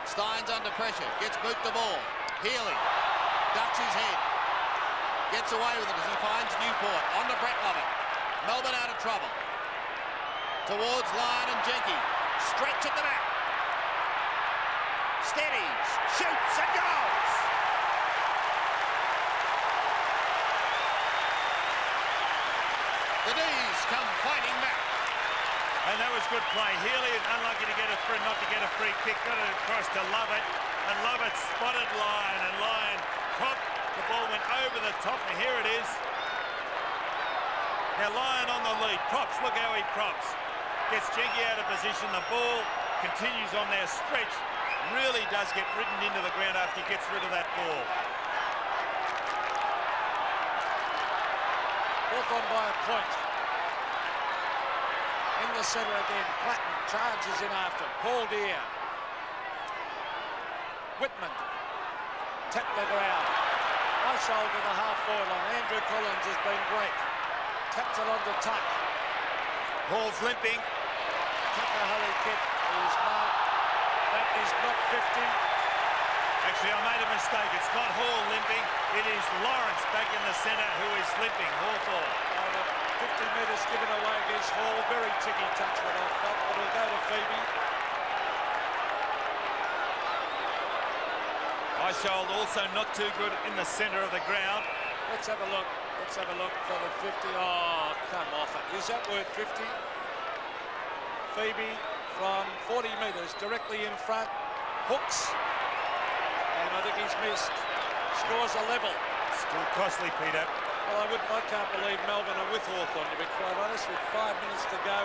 Steins under pressure. Gets boot the ball. Healy ducks his head. Gets away with it as he finds Newport. On to Brett Lovett. Melbourne out of trouble. Towards Lyon and Jenke. Stretch at the back. Steadies. Shoots and goes. The D's come fighting back. And that was good play. Healy is unlucky to get not to get a free kick. Got it across to Lovett. And Lovett spotted Lyon. And Lyon propped. The ball went over the top. And here it is. Now Lyon on the lead. Props. Look how he props. Gets Jenke out of position. The ball continues on their stretch. really does get ridden into the ground after he gets rid of that ball. Hawthorn by a point. In the centre again. Platten charges in after. Paul Deere. Whitman. Tapped the ground. High shoulder to the half-forward line. Andrew Collins has been great. Taps it onto Tuck. Hall's limping. Takahari kick is marked. That is not 50. Actually, I made a mistake. It's not Hall limping. It is Lawrence back in the centre who is limping. Hawthorn. 50 metres given away against Hall. Very ticky touch when I felt, but it'll go to Phoebe. Eishold also not too good in the centre of the ground. Let's have a look. Let's have a look for the 50. Oh, come off it. Is that worth 50? Phoebe from 40 metres directly in front. Hooks. And I think he's missed. Scores a level. Still costly, Peter. Well, I can't believe Melbourne are with Hawthorn, to be quite honest, with 5 minutes to go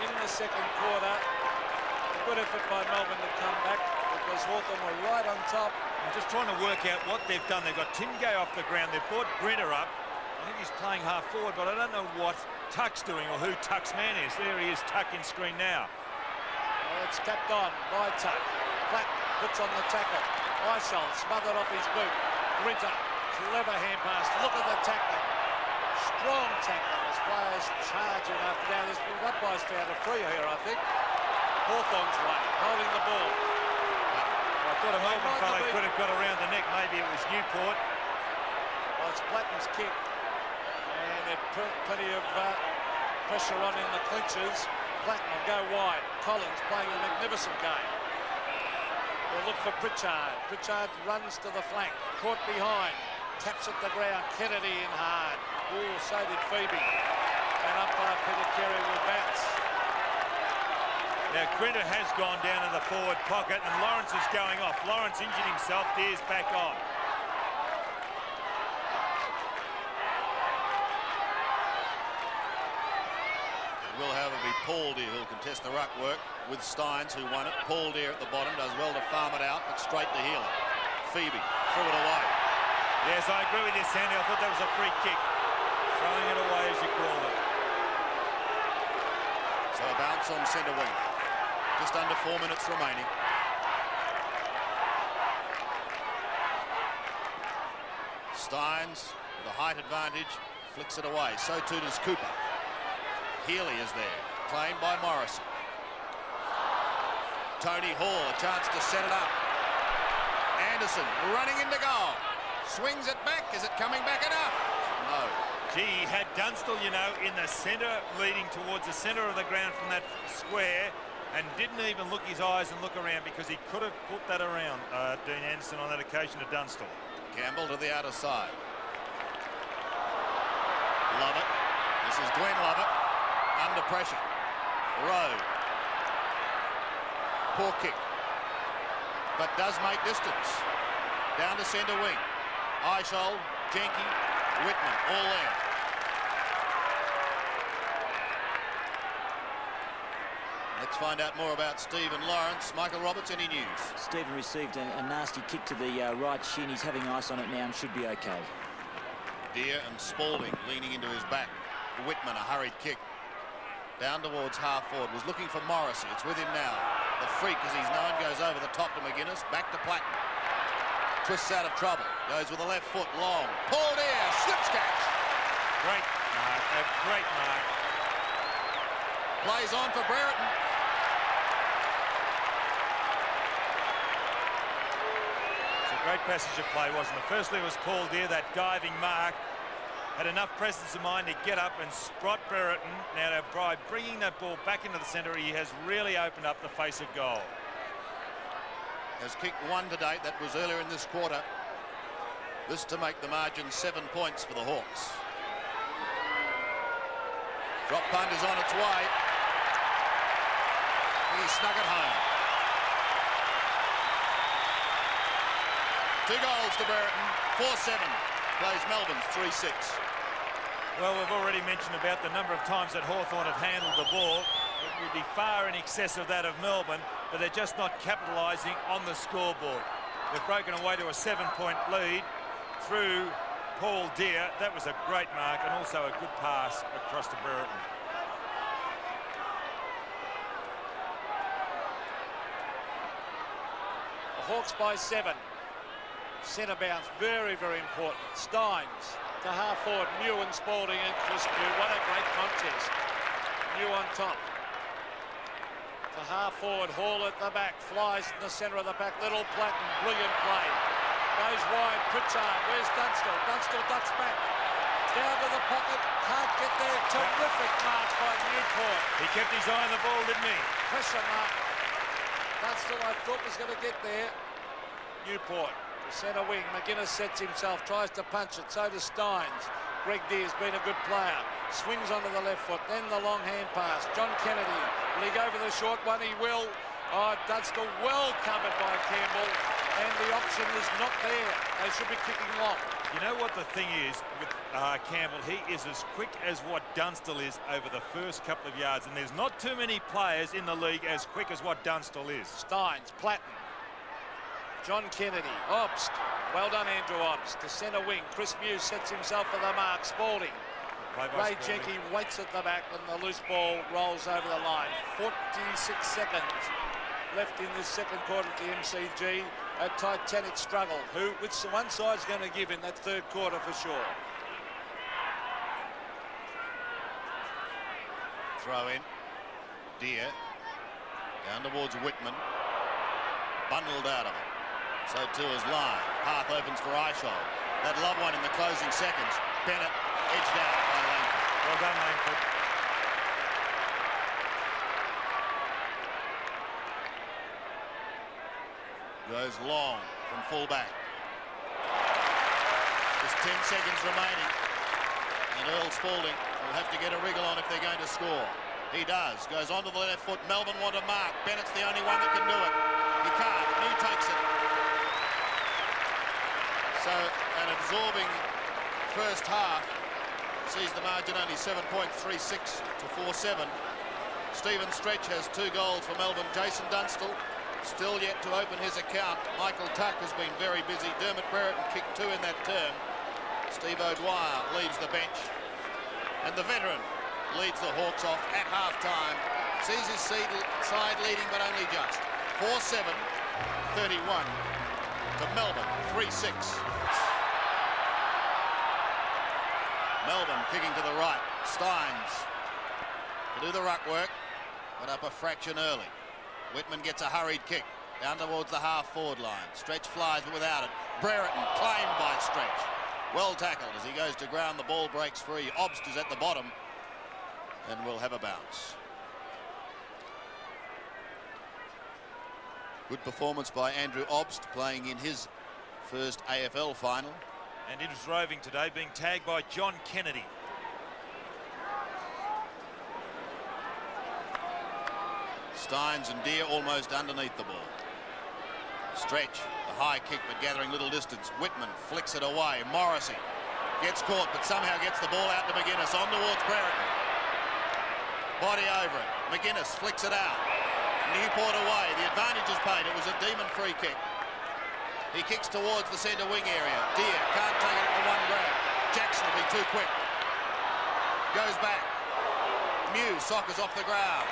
in the second quarter. A good effort by Melbourne to come back because Hawthorn were right on top. I'm just trying to work out what they've done. They've got Tim Gay off the ground. They've brought Grinter up. I think he's playing half forward, but I don't know what Tuck's doing or who Tuck's man is. There he is, Tuck in screen now. Well, it's tapped on by Tuck. Platt puts on the tackle. Eishold smothered off his boot. Grinter, clever hand pass. Look at the tackling. Strong tackling as players charging after down. This umpire's found a free here, I think. Hawthorn's way, holding the ball. I thought a Melbourne fellow could have got around the neck. Maybe it was Newport. Well, it's Platten's kick. And it put plenty of pressure on in the clinches. Platten will go wide. Collins playing a magnificent game. We'll look for Pritchard. Pritchard runs to the flank. Caught behind. Taps at the ground. Kennedy in hard. Oh, so did Phoebe. And umpire Peter Carey will bounce. Now, Grinter has gone down in the forward pocket, and Lawrence is going off. Lawrence injured himself. Deer's back on. It will, however, be Paul Deere who'll contest the ruck work with Steins, who won it. Paul Deere at the bottom does well to farm it out, but straight to Healy. Phoebe threw it away. Yes, I agree with you, Sandy. I thought that was a free kick. Throwing it away, as you called it. So a bounce on centre wing. Just under 4 minutes remaining. Steins, with a height advantage, flicks it away. So too does Cooper. Healy is there, claimed by Morrison. Tony Hall, a chance to set it up. Anderson running into goal. Swings it back. Is it coming back enough? No. Gee, he had Dunstall, you know, in the centre, leading towards the centre of the ground from that square, and didn't even look his eyes and look around because he could have put that around, Dean Anderson, on that occasion to Dunstall. Campbell to the outer side. Lovett. This is Glenn Lovett. Under pressure. Rowe. Poor kick. But does make distance. Down to centre wing. Eishold, Jenke, Whitman, all there. Let's find out more about Stephen Lawrence. Michael Roberts, any news? Stephen received a nasty kick to the right shin. He's having ice on it now and should be okay. Deere and Spalding leaning into his back. Whitman, a hurried kick. Down towards half forward. Was looking for Morrissey. It's with him now. The freak, as he's known, goes over the top to McGuinness. Back to Platten. Twists out of trouble. Goes with the left foot long. Paul Deere, slips catch. Great mark, a great mark. Plays on for Brereton. It's a great passage of play, wasn't it? Firstly, it was Paul Deere, that diving mark. Had enough presence of mind to get up and spot Brereton. Now, by bringing that ball back into the centre, he has really opened up the face of goal. Has kicked one to date. That was earlier in this quarter. This to make the margin 7 points for the Hawks. Drop punt is on its way. He snuck it home. 2 goals to Brereton. 4-7. Plays Melbourne's 3-6. Well, we've already mentioned about the number of times that Hawthorn have handled the ball. it would be far in excess of that of Melbourne, but they're just not capitalising on the scoreboard. They've broken away to a 7-point lead through Paul Deere. That was a great mark and also a good pass across to Brereton. The Hawks by 7. Centre bounce, very, very important. Steins to half forward, Mew and Spalding and Chris Mew. What a great contest. Mew on top. To half forward, Hall at the back, flies in the centre of the pack. Little Platten, brilliant play. Goes wide, Pritchard, where's Dunstall? Dunstall ducks back. Down to the pocket, can't get there. Terrific mark by Newport. He kept his eye on the ball, didn't he? Pressure mark. Dunstall, I thought, was going to get there. Newport, the centre wing. McGuinness sets himself, tries to punch it. So does Steins. Greg Deere's been a good player. Swings onto the left foot, then the long hand pass. John Kennedy, will he go for the short one? He will. Oh, Dunstall well covered by Campbell, and the option is not there. They should be kicking long. You know what the thing is with Campbell? He is as quick as what Dunstall is over the first couple of yards, and there's not too many players in the league as quick as what Dunstall is. Steins, Platten, John Kennedy, Obst. Well done, Andrew Obst. To centre wing, Chris Mew sets himself for the mark. Spalding. Ray Jenke waits at the back and the loose ball rolls over the line. 46 seconds left in this second quarter at the MCG. A titanic struggle. Which one side's going to give in that third quarter for sure? Throw in. Deere. Down towards Whitman. Bundled out of it. So too is Lyon. Path opens for Eishold. That love one in the closing seconds. Bennett edged out by Langford. Well done, Langford. Goes long from full-back. Just 10 seconds remaining. And Earl Spalding will have to get a wriggle on if they're going to score. He does. Goes onto the left foot. Melbourne want to mark. Bennett's the only one that can do it. He can't. New takes it. So an absorbing first half sees the margin only 7.36 to 4-7. Stephen Stretch has 2 goals for Melbourne. Jason Dunstall still yet to open his account. Michael Tuck has been very busy. Dermot Brereton kicked 2 in that term. Steve O'Dwyer leaves the bench. And the veteran leads the Hawks off at half-time. Sees his side leading, but only just. 4-7, 31 to Melbourne, 3-6. Melbourne kicking to the right. Steins to do the ruck work, but up a fraction early. Whitman gets a hurried kick down towards the half-forward line. Stretch flies, but without it. Brereton claimed by Stretch. Well tackled as he goes to ground. The ball breaks free. Obst is at the bottom and will have a bounce. Good performance by Andrew Obst, playing in his first AFL final. And it was roving today, being tagged by John Kennedy. Steins and Deere almost underneath the ball. Stretch, the high kick, but gathering little distance. Whitman flicks it away. Morrissey gets caught, but somehow gets the ball out to McGuinness. On towards Brereton. Body over it. McGuinness flicks it out. Newport away. The advantage is paid. It was a demon free kick. He kicks towards the centre wing area. Deere can't take it for one grab. Jackson will be too quick. Goes back. Mew soccers off the ground.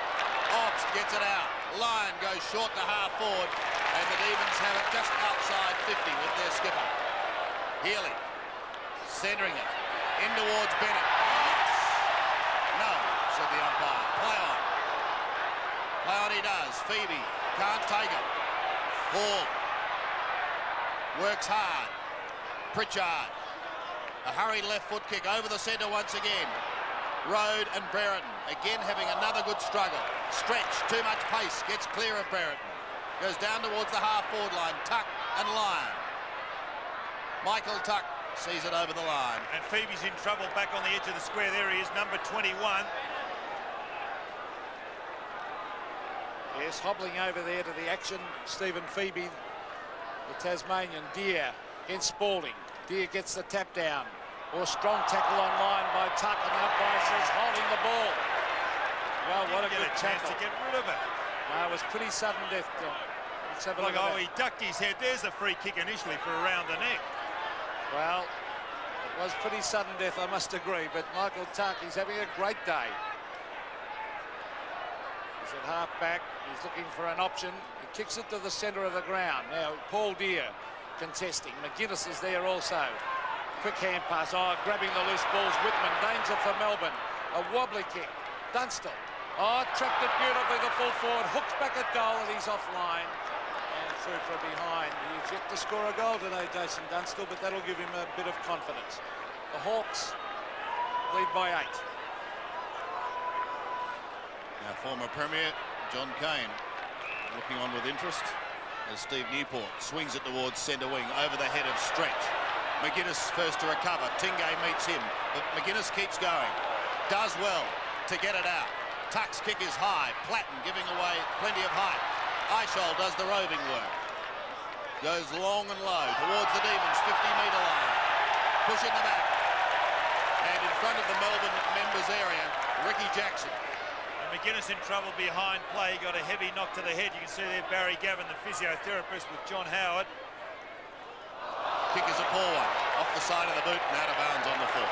Obst gets it out. Lyon goes short to half forward, and the Demons have it just outside 50 with their skipper. Healy centering it in towards Bennett. Yes! No, said the umpire. Play on. Play on he does. Phoebe can't take it. Hall works hard. Pritchard. A hurried left foot kick over the centre once again. Rode and Brereton again having another good struggle. Stretch, too much pace, gets clear of Brereton. Goes down towards the half-forward line. Tuck and Lyon. Michael Tuck sees it over the line. And Phoebe's in trouble back on the edge of the square. There he is, number 21. Yes, hobbling over there to the action. Stephen Phoebe, the Tasmanian. Deere against Spalding. Deere gets the tap down. Or strong tackle on line by Tuck, and the umpire says holding the ball. Well, what a Didn't good get a chance tackle. to get rid of it. No, it was pretty sudden death, John. Let's have a Like, look at oh, that. he ducked his head. There's the free kick initially for around the neck. Well, it was pretty sudden death, I must agree, but Michael Tuck, he's having a great day. He's at half back. He's looking for an option. He kicks it to the centre of the ground. Now, Paul Deere contesting. McGuinness is there also. Quick hand pass. Oh, grabbing the loose balls. Whitman. Danger for Melbourne. A wobbly kick. Dunstall. Oh, trapped it beautifully. The full forward. Hooks back at goal and he's offline. And through from behind. He's yet to score a goal today, Jason Dunstall, but that'll give him a bit of confidence. The Hawks lead by 8. Now, former Premier John Cain looking on with interest as Steve Newport swings it towards centre wing over the head of Stretch. McGuinness first to recover. Tingay meets him, but McGuinness keeps going. Does well to get it out. Tuck's kick is high. Platten giving away plenty of height. Eichel does the roving work. Goes long and low towards the Demons 50-metre line. Push in the back. And in front of the Melbourne members area, Ricky Jackson. McGuinness in trouble behind play, got a heavy knock to the head. You can see there Barry Gavin, the physiotherapist, with John Howard. Kick is a poor one, off the side of the boot and out of bounds on the foot.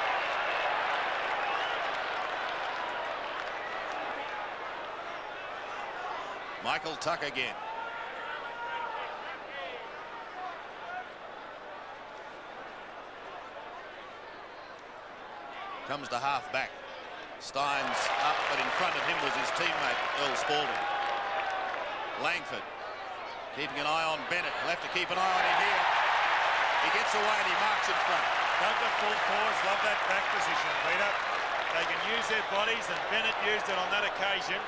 Michael Tuck again. Comes to half back. Steins up, but in front of him was his teammate, Earl Spalding. Langford keeping an eye on Bennett. He'll have to keep an eye on him here. He gets away and he marks in front. Love the full forwards, love that back position, Peter. They can use their bodies, and Bennett used it on that occasion.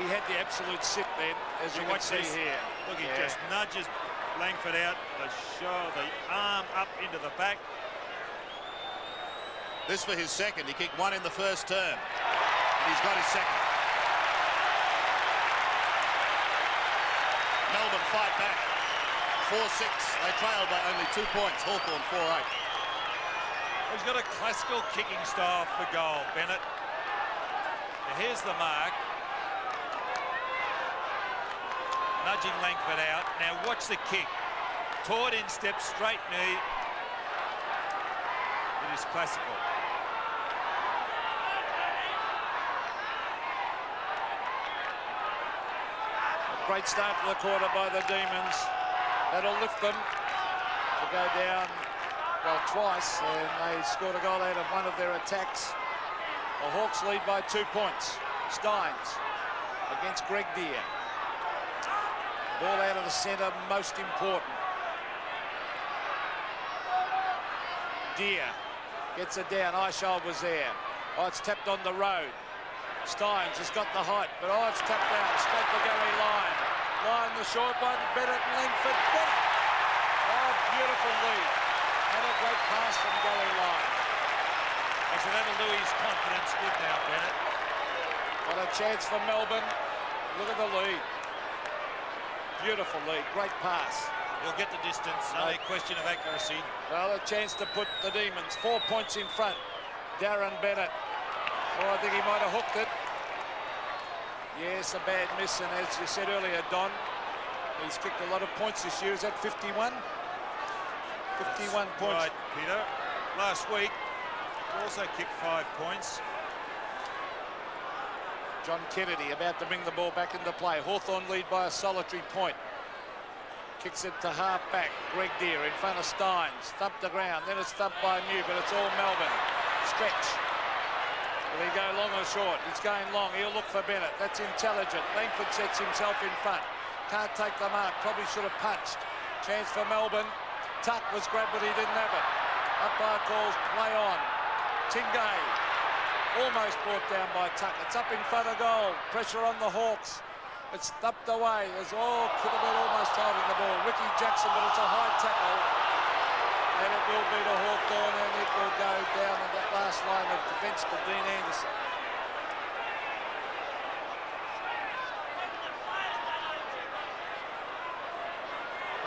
He had the absolute sit then, as you can Watch see this. here. Look, he just nudges Langford out, the arm up into the back. This for his second. He kicked one in the first term. And he's got his second. Melbourne fight back. 4-6. They trail by only 2 points. Hawthorn 4-8. He's got a classical kicking style for goal, Bennett. Now here's the mark. Nudging Langford out. Now watch the kick. Toward in step, straight knee. It is classical. A great start to the quarter by the Demons. That'll lift them to go down, well, twice, and they scored a goal out of one of their attacks. The Hawks lead by 2 points. Steins against Greg Deere. Ball out of the centre, most important. Deere gets it down. Eichel was there. Oh, it's tapped on the road. Steins has got the height, but oh, it's tapped out. Straight to Gary Lyon. Lyon the short one. Bennett and Langford. Bennett. Oh, beautiful lead. And a great pass from Gary Lyon. Actually, that'll do his confidence good now, Bennett. What a chance for Melbourne. Look at the lead. Beautiful lead. Great pass. He'll get the distance. Only a question of accuracy. Well, a chance to put the Demons 4 points in front. Darren Bennett. Oh, I think he might have hooked it. Yes, a bad miss, and as you said earlier, Don, he's kicked a lot of points this year. Is that 51? 51 points. Right, Peter. Last week, he also kicked 5 points. John Kennedy about to bring the ball back into play. Hawthorn lead by a solitary point. Kicks it to half back. Greg Deere in front of Steins. Thumped the ground. Then it's thumped by New, but it's all Melbourne. Stretch. Will he go long or short? He's going long. He'll look for Bennett. That's intelligent. Langford sets himself in front. Can't take the mark. Probably should have punched. Chance for Melbourne. Tuck was grabbed, but he didn't have it. Umpire calls play on. Tingay almost brought down by Tuck. It's up in front of goal. Pressure on the Hawks. It's thumped away. There's could have been almost holding the ball. Ricky Jackson, but it's a high tackle. And it will be to Hawthorn, and it will go down in that last line of defence to Dean Anderson.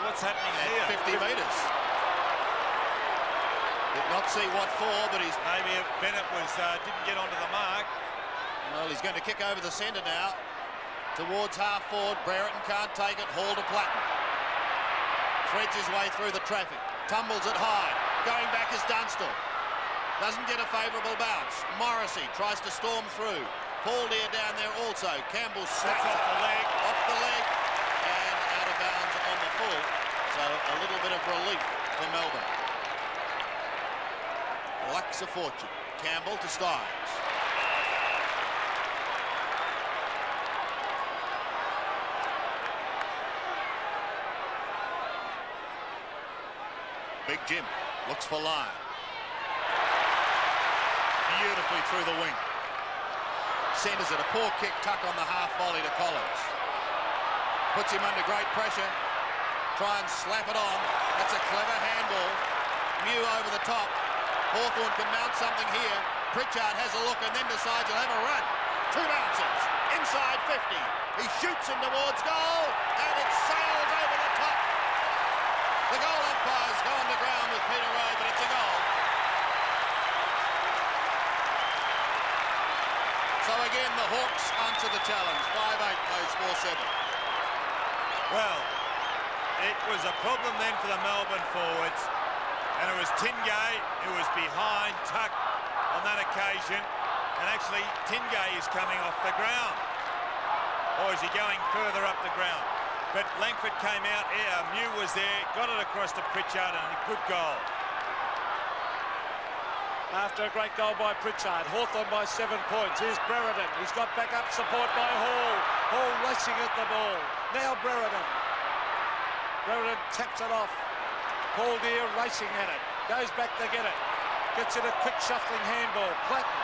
What's happening here? 50 metres. Did not see what for, but he's... Maybe if Bennett was didn't get onto the mark. Well, he's going to kick over the centre now. Towards half forward. Brereton can't take it. Hall to Platten. Threads his way through the traffic. Tumbles it high. Going back is Dunstall. Doesn't get a favourable bounce. Morrissey tries to storm through. Paul Deere down there also. Campbell slaps off the leg. Off the leg. And out of bounds on the full. So a little bit of relief for Melbourne. Lucks of fortune. Campbell to Styles. Big Jim looks for line. Beautifully through the wing. Centres it. A poor kick, tuck on the half volley to Collins. Puts him under great pressure. Try and slap it on. That's a clever handball. Mew over the top. Hawthorn can mount something here. Pritchard has a look and then decides he'll have a run. 2 bounces. Inside 50. He shoots him towards goal and it sails over the top. The goal umpire's gone to ground with Peter Rowe, but it's a goal. So again, the Hawks answer the challenge. 5-8 plays 4-7. Well, it was a problem then for the Melbourne forwards. And it was Tingay who was behind Tuck on that occasion. And actually, Tingay is coming off the ground. Or is he going further up the ground? But Langford came out, Mew was there, got it across to Pritchard, and a good goal. After a great goal by Pritchard, Hawthorn by 7 points. Here's Brereton. He's got backup support by Hall. Hall racing at the ball. Now Brereton. Brereton taps it off. Paul Deere racing at it. Goes back to get it. Gets it a quick shuffling handball. Platten.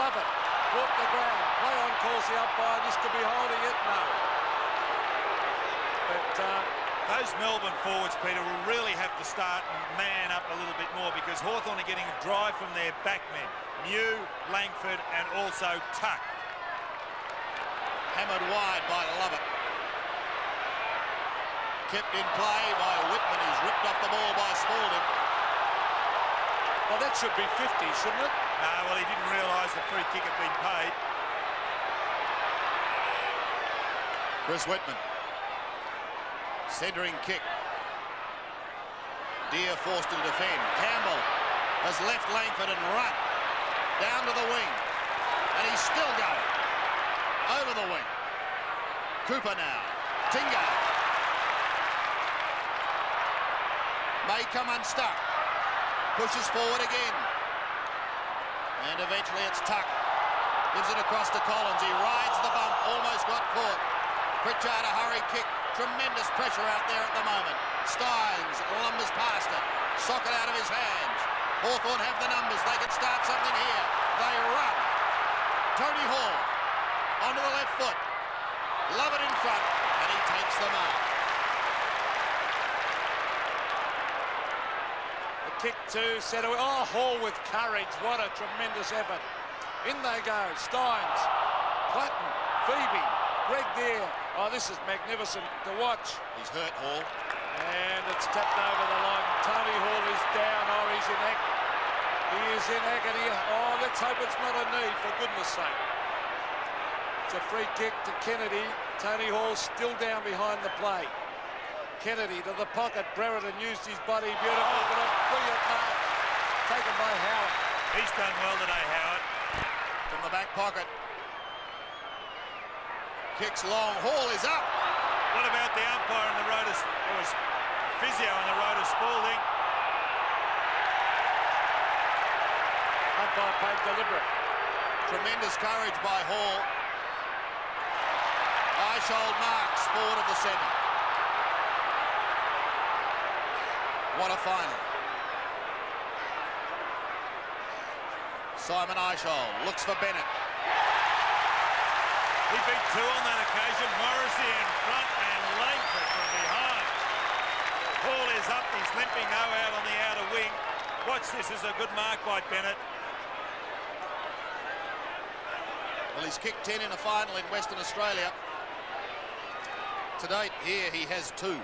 Love it. Brought the ground. Play on calls the umpire. This could be holding it. No. But those Melbourne forwards, Peter, will really have to start and man up a little bit more because Hawthorn are getting a drive from their backmen. Mew, Langford and also Tuck. Hammered wide by Lovett. Kept in play by Whitman. He's ripped off the ball by Spalding. Well, that should be 50, shouldn't it? No, well, he didn't realise the free kick had been paid. Chris Whitman. Centering kick. Deere forced to defend. Campbell has left Langford and run down to the wing. And he's still going. Over the wing. Cooper now. Tingay. May come unstuck. Pushes forward again. And eventually it's Tuck. Gives it across to Collins. He rides the bump. Almost got caught. Pritchard a hurry kick. Tremendous pressure out there at the moment. Steins lumbers past it. Socket out of his hands. Hawthorn have the numbers. They can start something here. They run. Tony Hall onto the left foot. Love it in front. And he takes the mark. The kick to Setaway. Oh, Hall with courage. What a tremendous effort. In they go. Steins. Platten. Phoebe. Greg Deere. Oh, this is magnificent to watch. He's hurt, Hall. And it's tapped over the line. Tony Hall is down. Oh, he's in agony. He is in agony. Oh, let's hope it's not a knee, for goodness sake. It's a free kick to Kennedy. Tony Hall still down behind the play. Kennedy to the pocket. Brereton used his body beautifully, but a brilliant mark taken by Howard. He's done well today, Howard. From the back pocket. Kicks long. Hall is up. What about the umpire in the road? It was physio in the road of Spalding. Umpire played deliberate. Tremendous courage by Hall. Eishold marks forward of the centre. What a final. Simon Eishold looks for Bennett. He beat 2 on that occasion. Morrissey in front and Langford from behind. Hall is up. He's limping now out on the outer wing. Watch this. Is a good mark by Bennett. Well, he's kicked 10 in a final in Western Australia. To date, here he has 2.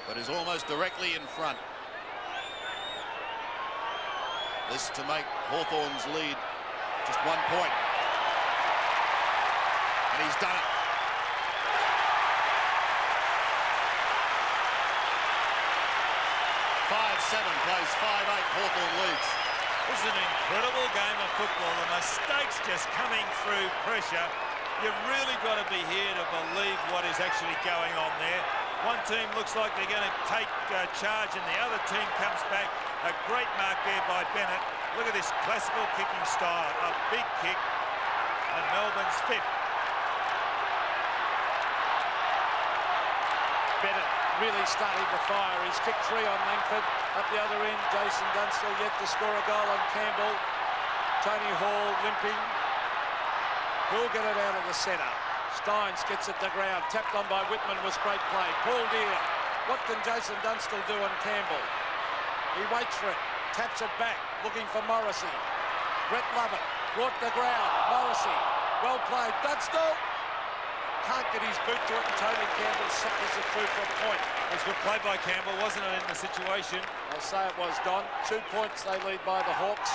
But is almost directly in front. This to make Hawthorn's lead just 1 point. And he's done it. 5-7 plays 5-8. Hawthorn leads. This is an incredible game of football. The mistakes just coming through pressure. You've really got to be here to believe what is actually going on there. One team looks like they're going to take charge and the other team comes back. A great mark there by Bennett. Look at this classical kicking style. A big kick. And Melbourne's fifth. Bennett really starting to fire. He's kicked 3 on Langford. Up the other end, Jason Dunstall yet to score a goal on Campbell. Tony Hall limping. Who'll get it out of the centre? Steins gets it to ground. Tapped on by Whitman was great play. Paul Deere. What can Jason Dunstall do on Campbell? He waits for it. Taps it back. Looking for Morrissey. Brett Lovett. Brought to ground. Morrissey. Well played. Dunstall. Can't get his boot to it, and Tony Campbell suckers it through for a point. It was good play by Campbell, wasn't it, in the situation? I'll say it was, Don. 2 points they lead by the Hawks.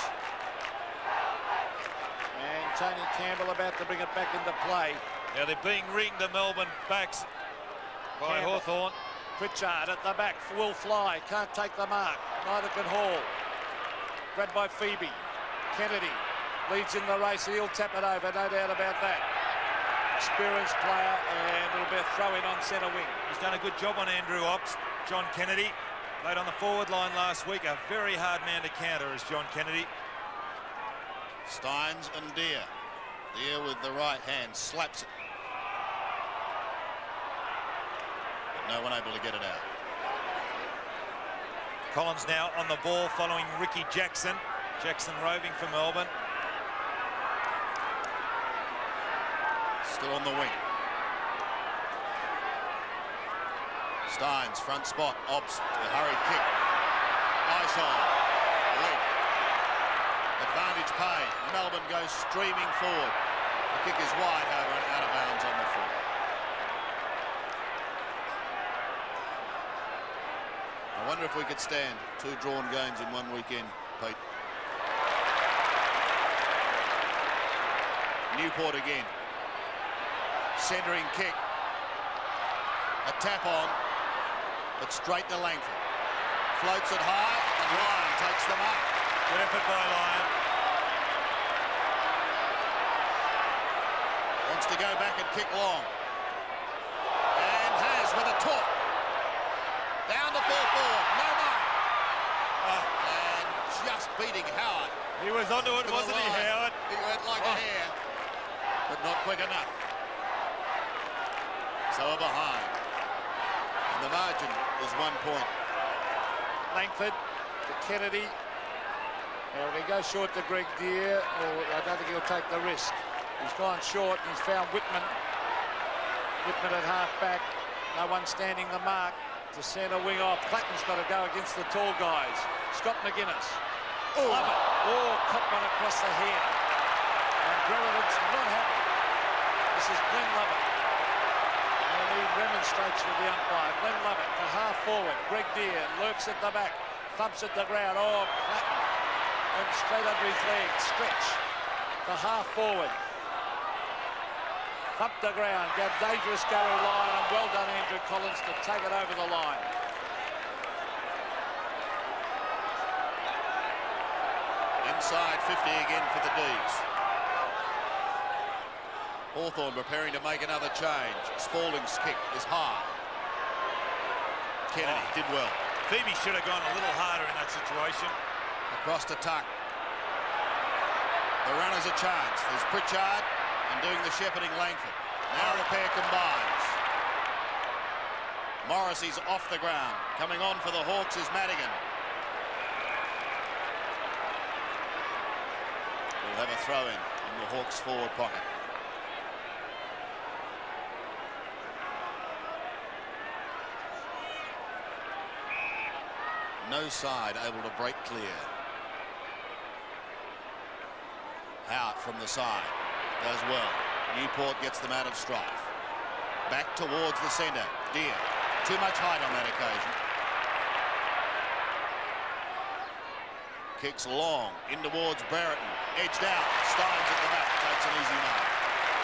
And Tony Campbell about to bring it back into play. Now they're being ringed, the Melbourne backs, by Campbell. Hawthorn. Pritchard at the back, will fly, can't take the mark. Neither can Hall. Grabbed by Phoebe. Kennedy leads in the race. He'll tap it over, no doubt about that. Experienced player, and it'll be a throw-in on centre wing. He's done a good job on Andrew Ops. John Kennedy played on the forward line last week. A very hard man to counter is John Kennedy. Steins and Deere. Deere with the right hand slaps it. But no one able to get it out. Collins now on the ball following Ricky Jackson. Jackson roving for Melbourne. Still on the wing. Steins, front spot. Ops, the hurried kick. Nice on. Leg. Advantage paid. Melbourne goes streaming forward. The kick is wide, however, and out of bounds on the full. I wonder if we could stand 2 drawn games in one weekend, Pete. Newport again. Centering kick. A tap on, but straight to Langford. Floats it high, and Ryan takes the mark. Good effort by Lyon. Wants to go back and kick long. And has with a talk. Down to full forward, no mark. And just beating Howard. He was onto it, wasn't he, Howard? He went like a hare, but not quick enough. So we're behind. And the margin is 1 point. Langford to Kennedy. Now, will he go short to Greg Deere, or I don't think he'll take the risk. He's gone short, and he's found Whitman. Whitman at half-back. No one standing the mark. To centre wing off. Clatton's got to go against the tall guys. Scott McGuinness. Oh, love it. Oh, caught one across the head. And Brereton's not happy. This is Glenn Lovett. And he remonstrates with the umpire. Glenn Lovett to half forward. Greg Deere lurks at the back. Thumps at the ground. Oh, Clatton. And straight under his leg. Stretch. The half forward. Up the ground, got dangerous Gary Lyon, and well done Andrew Collins to take it over the line. Inside 50 again for the D's. Hawthorn preparing to make another change. Spalding's kick is high. Kennedy did well. Phoebe should have gone a little harder in that situation. Across to Tuck. The runner's a chance. There's Pritchard. And doing the shepherding Langford. Now the pair combines. Morrissey's off the ground. Coming on for the Hawks is Madigan. We'll have a throw in the Hawks forward pocket. No side able to break clear. Howard from the side. Does well. Newport gets them out of strife. Back towards the centre. Deere. Too much height on that occasion. Kicks long, in towards Brereton. Edged out, Steins at the back, takes an easy mark.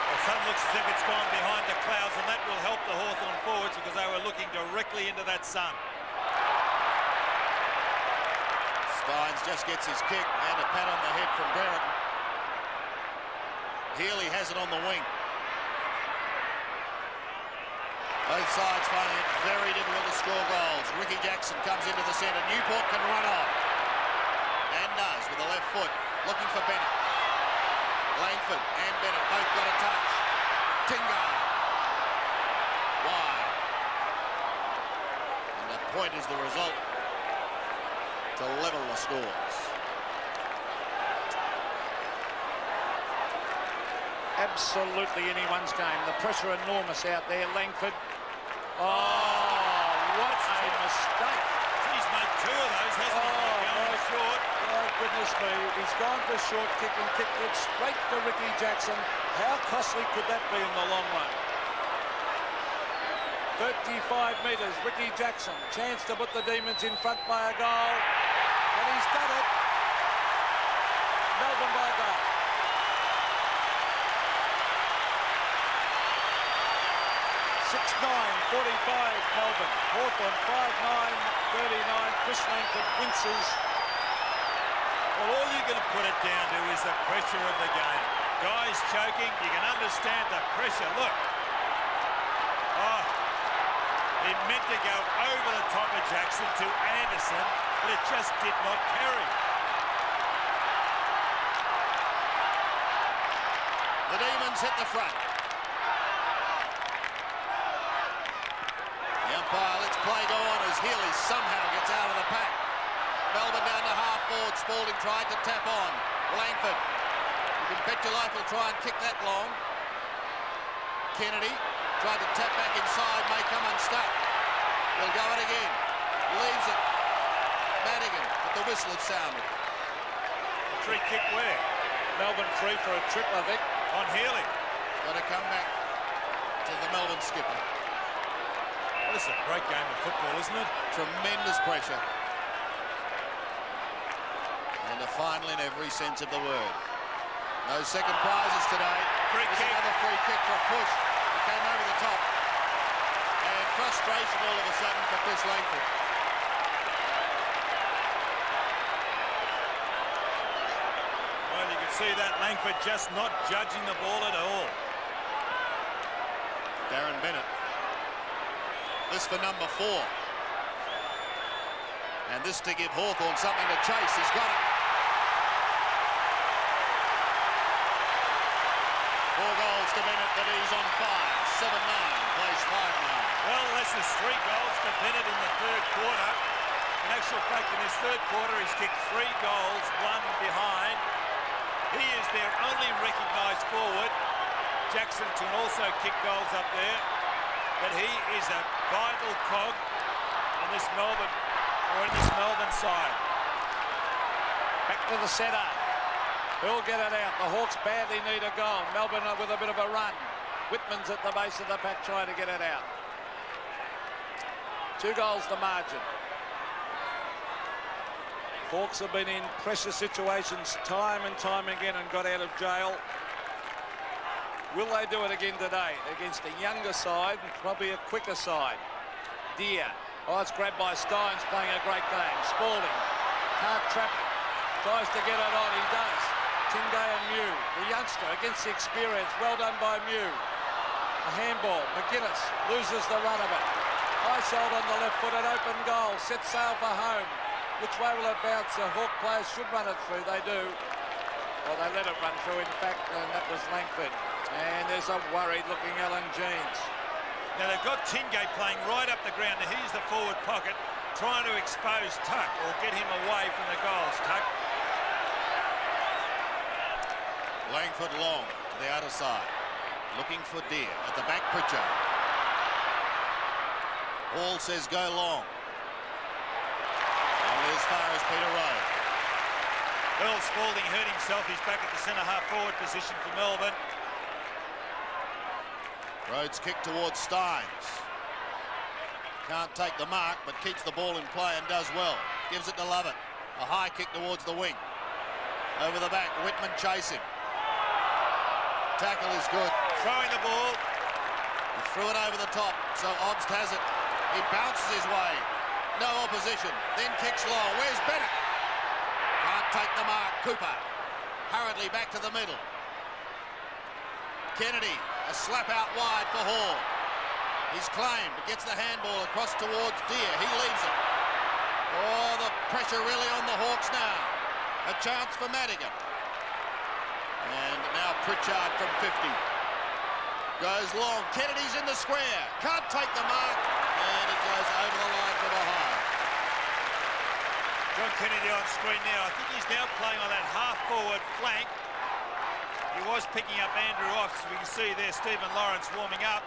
The sun looks as if it's gone behind the clouds, and that will help the Hawthorn forwards because they were looking directly into that sun. Steins just gets his kick and a pat on the head from Brereton. Healy has it on the wing. Both sides finding it very difficult to score goals. Ricky Jackson comes into the centre. Newport can run on. And does with the left foot. Looking for Bennett. Langford and Bennett both got a touch. Tingo. Wide. And the point is the result to level the scores. Absolutely anyone's game. The pressure enormous out there. Langford. Oh, what a mistake. He's made two of those, hasn't he? Going short. Oh, goodness me. He's gone for a short kick and kicked it straight to Ricky Jackson. How costly could that be in the long run? 35 metres. Ricky Jackson. Chance to put the Demons in front by a goal. And he's done it. Melbourne by a goal. 6-9, 45 Melbourne. Hawthorn 5-9, 39. Chris Langford winces. Well, all you're going to put it down to is the pressure of the game. Guys choking, you can understand the pressure. Look. Oh, it meant to go over the top of Jackson to Anderson, but it just did not carry. The Demons hit the front. The umpire lets play go on as Healy somehow gets out of the pack. Melbourne down to half forward. Spalding tried to tap on. Langford. You can bet your life he'll try and kick that long. Kennedy tried to tap back inside, may come unstuck. He'll go it again. Leaves it. Madigan, but the whistle had sounded. A free kick where? Melbourne free for a trip, I think. On Healy. Got to come back to the Melbourne skipper. Well, this is a great game of football, isn't it? Tremendous pressure. And a final in every sense of the word. No second prizes today. Free This is kick. another free kick for a push. It came over the top. And frustration all of a sudden for Chris Langford. Well, you can see that Langford just not judging the ball at all. Darren Bennett. This for number 4. And this to give Hawthorn something to chase. He's got it. 4 goals to Bennett, but he's on 5. 7-9, plays 5-9. Well, this is 3 goals to Bennett in the third quarter. In actual fact, in his third quarter, he's kicked 3 goals, 1 behind. He is their only recognised forward. Jackson can also kick goals up there, but he is a vital cog in this Melbourne side. Back to the centre. Who'll get it out? The Hawks badly need a goal. Melbourne with a bit of a run. Whitman's at the base of the pack trying to get it out. 2 goals the margin. Hawks have been in pressure situations time and time again and got out of jail. Will they do it again today against a younger side and probably a quicker side? Deer. Oh, it's grabbed by Steins, playing a great game. Spalding can't trap it. Tries to get it on. He does. Tingay and Mew, the youngster against the experience. Well done by Mew. A handball. McGuinness loses the run of it. Isold on the left foot, an open goal. Set sail for home. Which way will it bounce? The Hawk players should run it through. They do. Well, they let it run through, in fact, and that was Langford. And there's a worried-looking Alan Jeans. Now, they've got Tingay playing right up the ground. Now, here's the forward pocket, trying to expose Tuck or get him away from the goals. Tuck. Langford long to the outer side. Looking for Deer. At the back, Pritchard. Hall says go long. Only as far as Peter Rowe. Well, Spalding hurt himself. He's back at the centre-half forward position for Melbourne. Rhodes kick towards Steins. Can't take the mark, but keeps the ball in play and does well. Gives it to Lovett. A high kick towards the wing. Over the back, Whitman chasing. Tackle is good. Throwing the ball. He threw it over the top, so Obst has it. He bounces his way. No opposition. Then kicks long. Where's Bennett? Can't take the mark. Cooper. Hurriedly back to the middle. Kennedy. A slap out wide for Hall. He's claimed. Gets the handball across towards Deere. He leaves it. Oh, the pressure really on the Hawks now. A chance for Madigan. And now Pritchard from 50. Goes long. Kennedy's in the square. Can't take the mark. And it goes over the line for behind. John Kennedy on screen now. I think he's now playing on that half-forward flank. He was picking up Andrew off, so we can see there Stephen Lawrence warming up.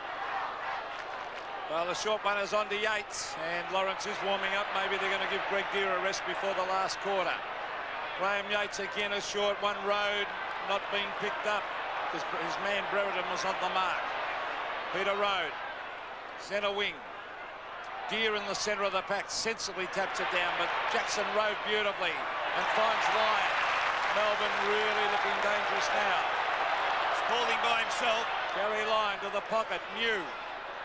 Well, the short one is on to Yates, and Lawrence is warming up. Maybe they're going to give Greg Deere a rest before the last quarter. Graham Yates again is short. One road not being picked up because his man Brereton was on the mark. Peter Road, centre wing. Deere in the centre of the pack, sensibly taps it down, but Jackson rode beautifully and finds Lyon. Melbourne really looking dangerous now. Spalding by himself. Gary Lyon to the pocket. New.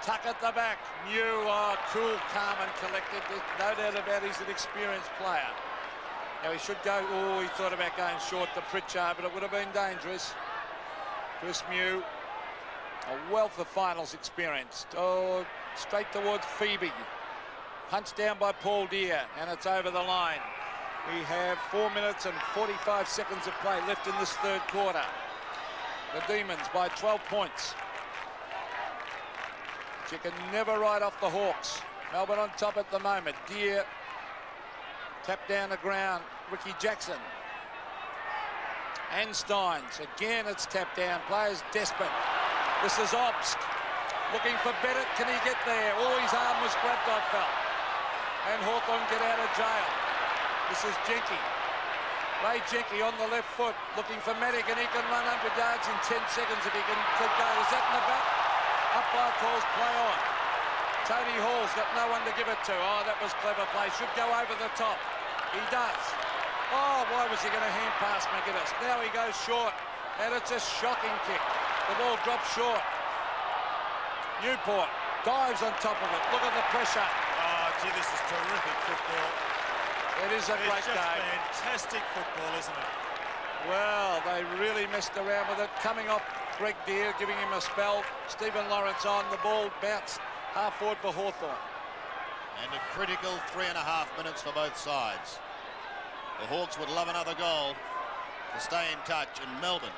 Tuck at the back. New, cool, calm and collected. There's no doubt about he's an experienced player. Now he should go, he thought about going short to Pritchard, but it would have been dangerous. Chris Mew, a wealth of finals experience. Oh, straight towards Phoebe. Punched down by Paul Deere, and it's over the line. We have 4 minutes and 45 seconds of play left in this third quarter. The Demons by 12 points. You can never ride off the Hawks. Melbourne on top at the moment. Deere tapped down the ground. Ricky Jackson. And Steins. Again, it's tapped down. Players desperate. This is Obst. Looking for Bennett. Can he get there? Oh, his arm was grabbed, I felt. And Hawthorn get out of jail. This is Jenke. Ray Jenke on the left foot. Looking for Madigan. He can run 100 yards in 10 seconds if he can go. Is that in the back? Umpire calls play on. Tony Hall's got no one to give it to. Oh, that was clever play. Should go over the top. He does. Oh, why was he going to hand pass McGuinness? Now he goes short, and it's a shocking kick. The ball drops short. Newport dives on top of it. Look at the pressure. Oh, gee, this is terrific football. It is a great It's just game. fantastic football, isn't it? Well, they really messed around with it. Coming off Greg Deere, giving him a spell. Stephen Lawrence on the ball, bounced half forward for Hawthorn. And a critical 3.5 minutes for both sides. The Hawks would love another goal to stay in touch, and Melbourne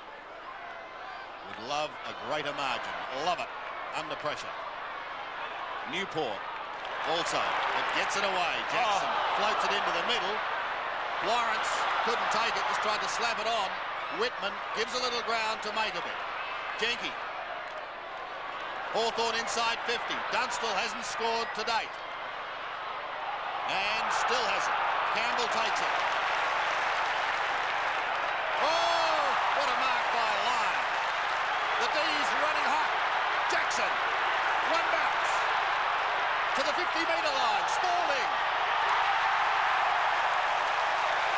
would love a greater margin. Love it under pressure. Newport also, but gets it away. Jackson floats it into the middle. Lawrence couldn't take it, just tried to slap it on. Whitman gives a little ground to make of it. Jenke. Hawthorn inside 50. Dunstall hasn't scored to date. And still hasn't. Campbell takes it. Oh, what a mark by Lyon. The D's running hot. Jackson. One bounce. To the 50-metre line. Spalding.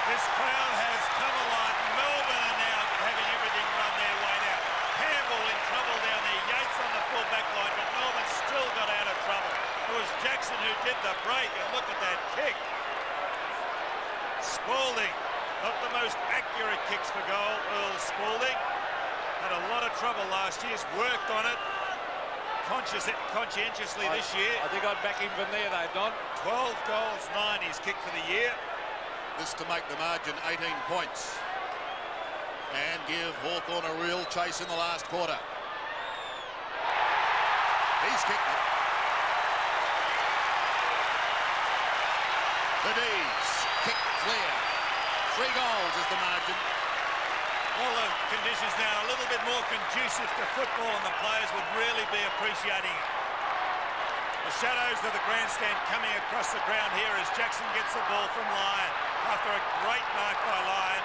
This crowd has come alive. Melbourne are now having everything run their way now. Campbell in trouble down there. Yates on the full back line, but Melbourne still got out of trouble. It was Jackson who did the break, and look at that kick. Spalding, not the most accurate kicks for goal. Earl Spalding had a lot of trouble last year. He's worked on it conscientiously this year. I think I'd back him from there, though, Don. 12 goals, 9 he's kicked for the year. This to make the margin 18 points. And give Hawthorn a real chase in the last quarter. He's kicked it. The D's kick clear. 3 goals is the margin. All the conditions now a little bit more conducive to football, and the players would really be appreciating it. The shadows of the grandstand coming across the ground here as Jackson gets the ball from Lyon. After a great mark by Lyon,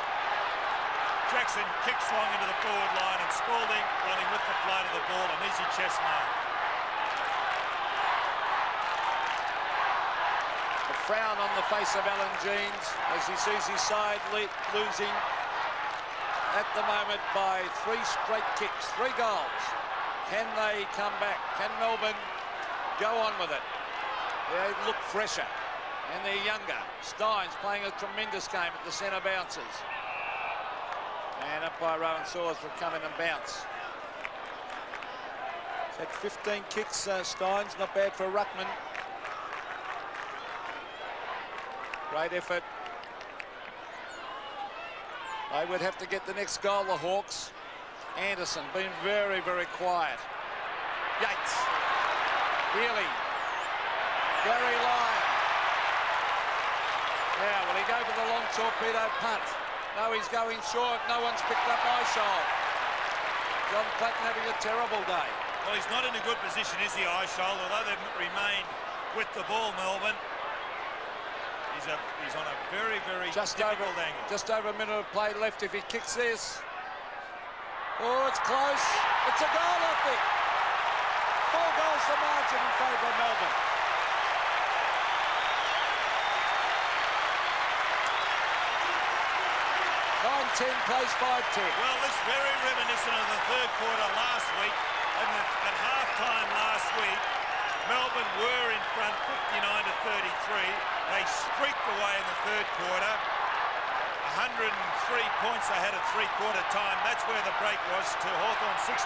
Jackson kicks long into the forward line, and Spalding running with the flight of the ball, an easy chest mark. A frown on the face of Alan Jeans as he sees his side losing at the moment by 3 straight kicks, 3 goals. Can they come back? Can Melbourne go on with it? They look fresher and they're younger. Stein's playing a tremendous game at the centre bounces. And up by Rowan Saws will come in and bounce. He's had 15 kicks, Stein's not bad for a ruckman. Great effort. They would have to get the next goal, the Hawks. Anderson been very, very quiet. Yates. Healy. Gary Lyon. Now, will he go for the long torpedo punt? No, he's going short. No one's picked up Eyeshoal. John Platten having a terrible day. Well, he's not in a good position, is he, Eyeshoal? Although they've remained with the ball, Melbourne. He's on a very, very difficult angle. Just over a minute of play left. If he kicks this. Oh, it's close. It's a goal, I think. 4 goals to margin in favour of Melbourne. 9-10 plays 5-10. Well, this very reminiscent of the third quarter last week. And at half-time last week, Melbourne were in front 59-33. They streaked away in the third quarter. 103 points they had at three-quarter time. That's where the break was to Hawthorn 64.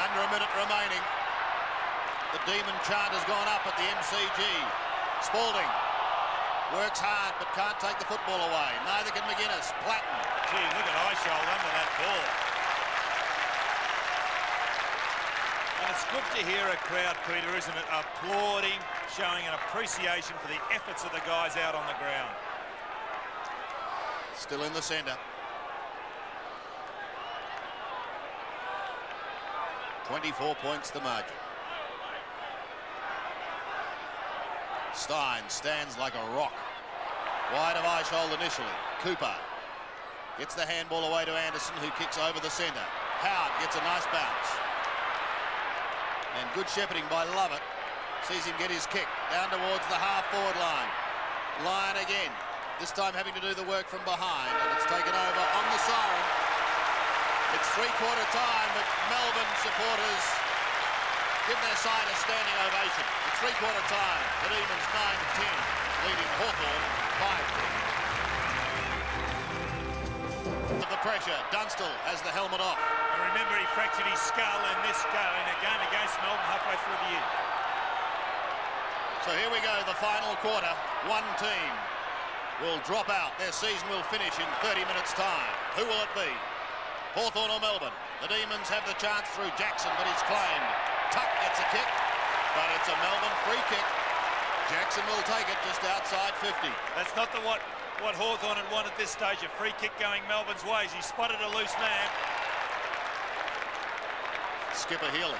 Under a minute remaining. The Demon chant has gone up at the MCG. Spalding works hard but can't take the football away. Neither can McGuinness. Platten. Gee, look at Eyeshoal under that ball. And it's good to hear a crowd, Peter, isn't it, applauding, showing an appreciation for the efforts of the guys out on the ground. Still in the centre. 24 points the margin. Stein stands like a rock. Wide of Eyeshoal initially. Cooper gets the handball away to Anderson, who kicks over the centre. Howard gets a nice bounce. And good shepherding by Lovett. Sees him get his kick down towards the half-forward line. Lyon again, this time having to do the work from behind, and it's taken over on the siren. It's three-quarter time, but Melbourne supporters give their side a standing ovation. It's three-quarter time. The Demons 9-10, leading Hawthorn 5-10. Of the pressure, Dunstall has the helmet off. And remember, he fractured his skull in this in a game against Melbourne halfway through the year. So here we go, the final quarter. One team will drop out. Their season will finish in 30 minutes' time. Who will it be? Hawthorn or Melbourne? The Demons have the chance through Jackson, but he's claimed. Tuck gets a kick, but it's a Melbourne free kick. Jackson will take it just outside 50. That's not what Hawthorn had won at this stage, a free kick going Melbourne's ways. He spotted a loose man. Skipper Healy.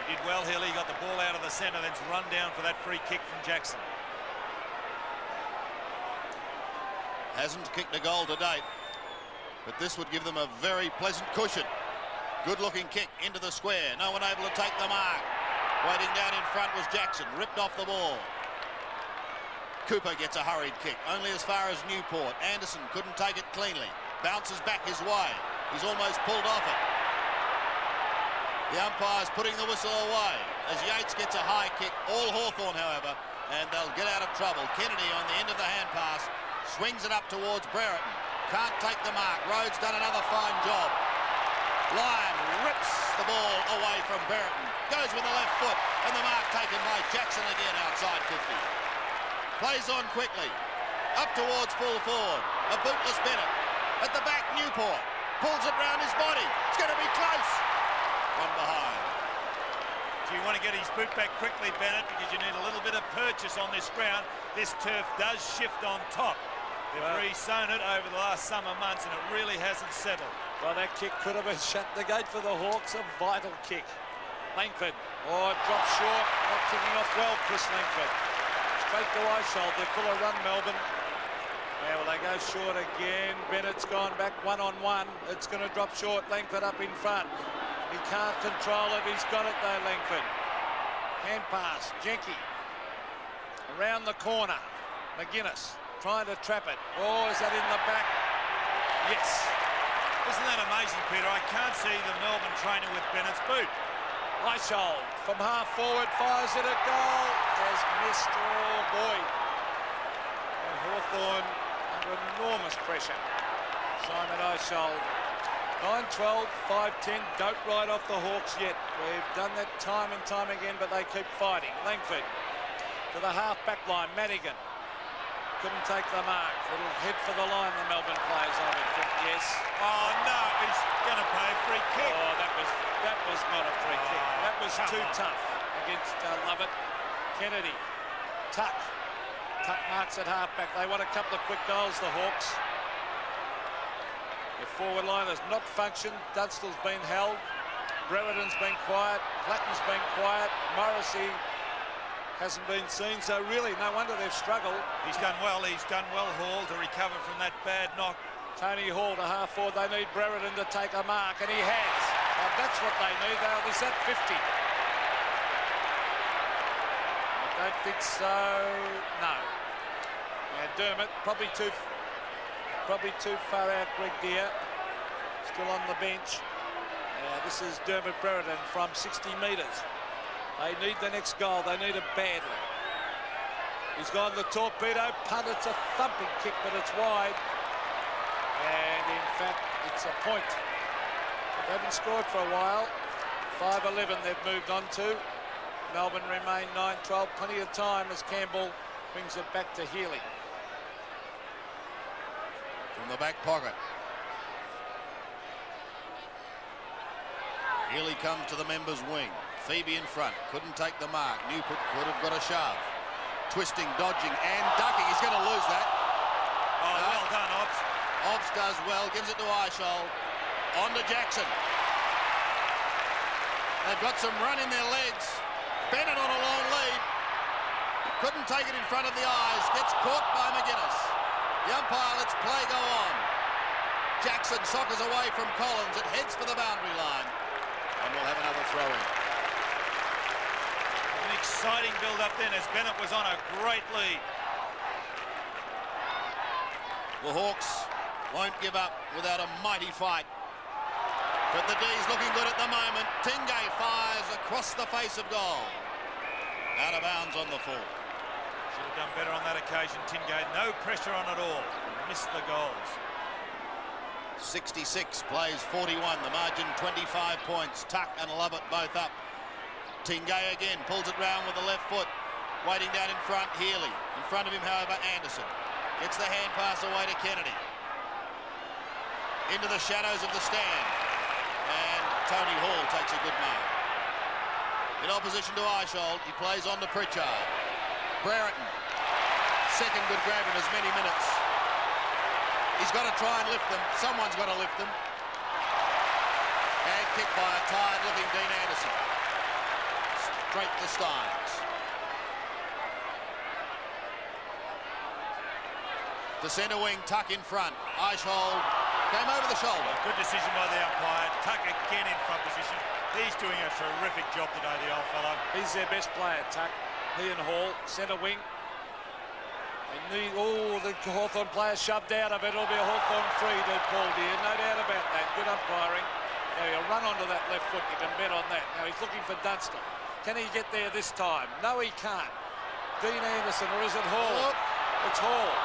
He did well, Healy. He got the ball out of the centre, then run down for that free kick from Jackson. Hasn't kicked a goal to date, but this would give them a very pleasant cushion. Good-looking kick into the square. No one able to take the mark. Waiting down in front was Jackson. Ripped off the ball. Cooper gets a hurried kick, only as far as Newport. Anderson couldn't take it cleanly. Bounces back his way. He's almost pulled off it. The umpire's putting the whistle away as Yates gets a high kick. All Hawthorn, however, and they'll get out of trouble. Kennedy on the end of the hand pass. Swings it up towards Brereton. Can't take the mark. Rhodes done another fine job. Lyon rips the ball away from Brereton. Goes with the left foot, and the mark taken by Jackson again outside 50. Plays on quickly. Up towards full forward. A bootless Bennett. At the back, Newport. Pulls it round his body. It's going to be close. One behind. Do you want to get his boot back quickly, Bennett, because you need a little bit of purchase on this ground. This turf does shift on top. They've re-sown it over the last summer months, and it really hasn't settled. Well, that kick could have been shut the gate for the Hawks. A vital kick. Langford. Oh, it dropped short. Not kicking off well, Chris Langford. Straight to Eyeshoal. They're full of run, Melbourne. Now, will they go short again? Bennett's gone back one-on-one. It's going to drop short. Langford up in front. He can't control it. He's got it, though, Langford. Hand pass. Jenke. Around the corner. McGuinness trying to trap it. Oh, is that in the back? Yes. Isn't that amazing, Peter? I can't see the Melbourne trainer with Bennett's boot. Eichel from half forward fires it at goal. Has missed. Oh, boy. And Hawthorn under enormous pressure. Simon Eichel. 9-12, 5-10. Don't ride off the Hawks yet. We've done that time and time again, but they keep fighting. Langford to the half-back line. Madigan couldn't take the mark. Little head for the line, the Melbourne players, I would think, yes. Oh, no, he's going to pay a free kick. Oh, that was not a free kick. That was too tough against Lovett. Kennedy. Tuck marks at half-back. They want a couple of quick goals, the Hawks. The forward line has not functioned. Dunstall's been held. Brereton's been quiet. Platten's been quiet. Morrissey hasn't been seen, so really no wonder they've struggled. He's done well, Hall, to recover from that bad knock. Tony Hall to half forward. They need Brereton to take a mark, and he has. Now, that's what they need. Is that 50? I don't think so. No. And Dermott probably too far out. Greg Deere still on the bench. This is Dermott Brereton from 60 metres. They need the next goal. They need it badly. He's gone the torpedo punt. It's a thumping kick, but it's wide. And in fact, it's a point. They haven't scored for a while. 5-11 they've moved on to. Melbourne remain 9-12. Plenty of time as Campbell brings it back to Healy. From the back pocket. Healy comes to the members' wing. Phoebe in front, couldn't take the mark. Newport could have got a shove. Twisting, dodging and ducking. He's going to lose that. Oh, no. Well done, Obbs. Obbs does well, gives it to Eichel. On to Jackson. They've got some run in their legs. Bennett on a long lead. Couldn't take it in front of the eyes. Gets caught by McGuinness. The umpire lets play go on. Jackson soccers away from Collins. It heads for the boundary line. And we'll have another throw-in. An exciting build-up then as Bennett was on a great lead. The Hawks won't give up without a mighty fight. But the D's looking good at the moment. Tingay fires across the face of goal. Out of bounds on the full. Should have done better on that occasion, Tingay. No pressure on at all. Missed the goals. 66 plays 41. The margin 25 points. Tuck and Lovett both up. Tingay again pulls it round with the left foot. Waiting down in front, Healy. In front of him, however, Anderson. Gets the hand pass away to Kennedy. Into the shadows of the stand. And Tony Hall takes a good mark. In opposition to Eichel, he plays on to Pritchard. Brereton. Second good grab in as many minutes. He's got to try and lift them. Someone's got to lift them. And kicked by a tired-looking Dean Anderson. Straight to Stynes. To centre wing, Tuck in front. Eichel came over the shoulder. Good decision by the umpire. Tuck again in front position. He's doing a terrific job today, the old fellow. He's their best player, Tuck. He and Hall, centre wing. They need all the Hawthorn players shoved out of it. It'll be a Hawthorn free to Paul Deere. No doubt about that. Good umpiring. Now he'll run onto that left foot. You can bet on that. Now he's looking for Dunstall. Can he get there this time? No, he can't. Dean Anderson, or is it Hall? It's Hall.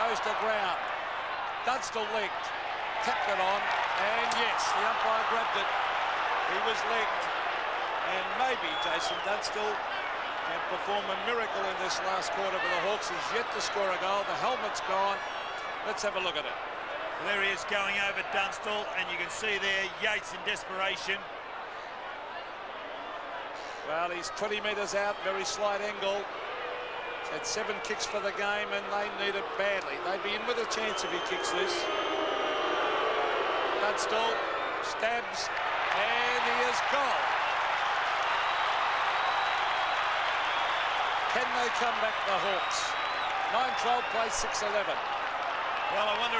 Goes to ground. Dunstall legged. Tapped it on. And yes, the umpire grabbed it. He was legged. And maybe Jason Dunstall can perform a miracle in this last quarter for the Hawks. He's yet to score a goal. The helmet's gone. Let's have a look at it. There he is going over Dunstall, and you can see there Yates in desperation. Well, he's 20 metres out, very slight angle. He's had 7 kicks for the game, and they need it badly. They'd be in with a chance if he kicks this. Dunstall stabs, and he is goal. Can they come back, the Hawks? 9-12 plays 6-11. Well, I wonder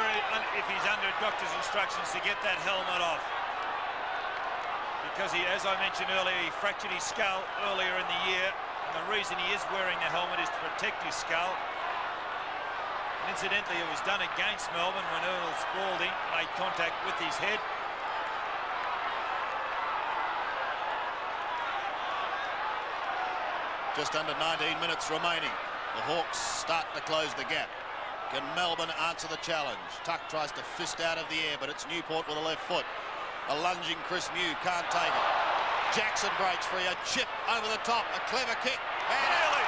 if he's under doctor's instructions to get that helmet off. Because he, as I mentioned earlier, he fractured his skull earlier in the year. And the reason he is wearing the helmet is to protect his skull. And incidentally, it was done against Melbourne when Earl Spalding made contact with his head. Just under 19 minutes remaining. The Hawks start to close the gap. Can Melbourne answer the challenge? Tuck tries to fist out of the air, but it's Newport with a left foot. A lunging Chris Mew can't take it. Jackson breaks free, a chip over the top, a clever kick, and a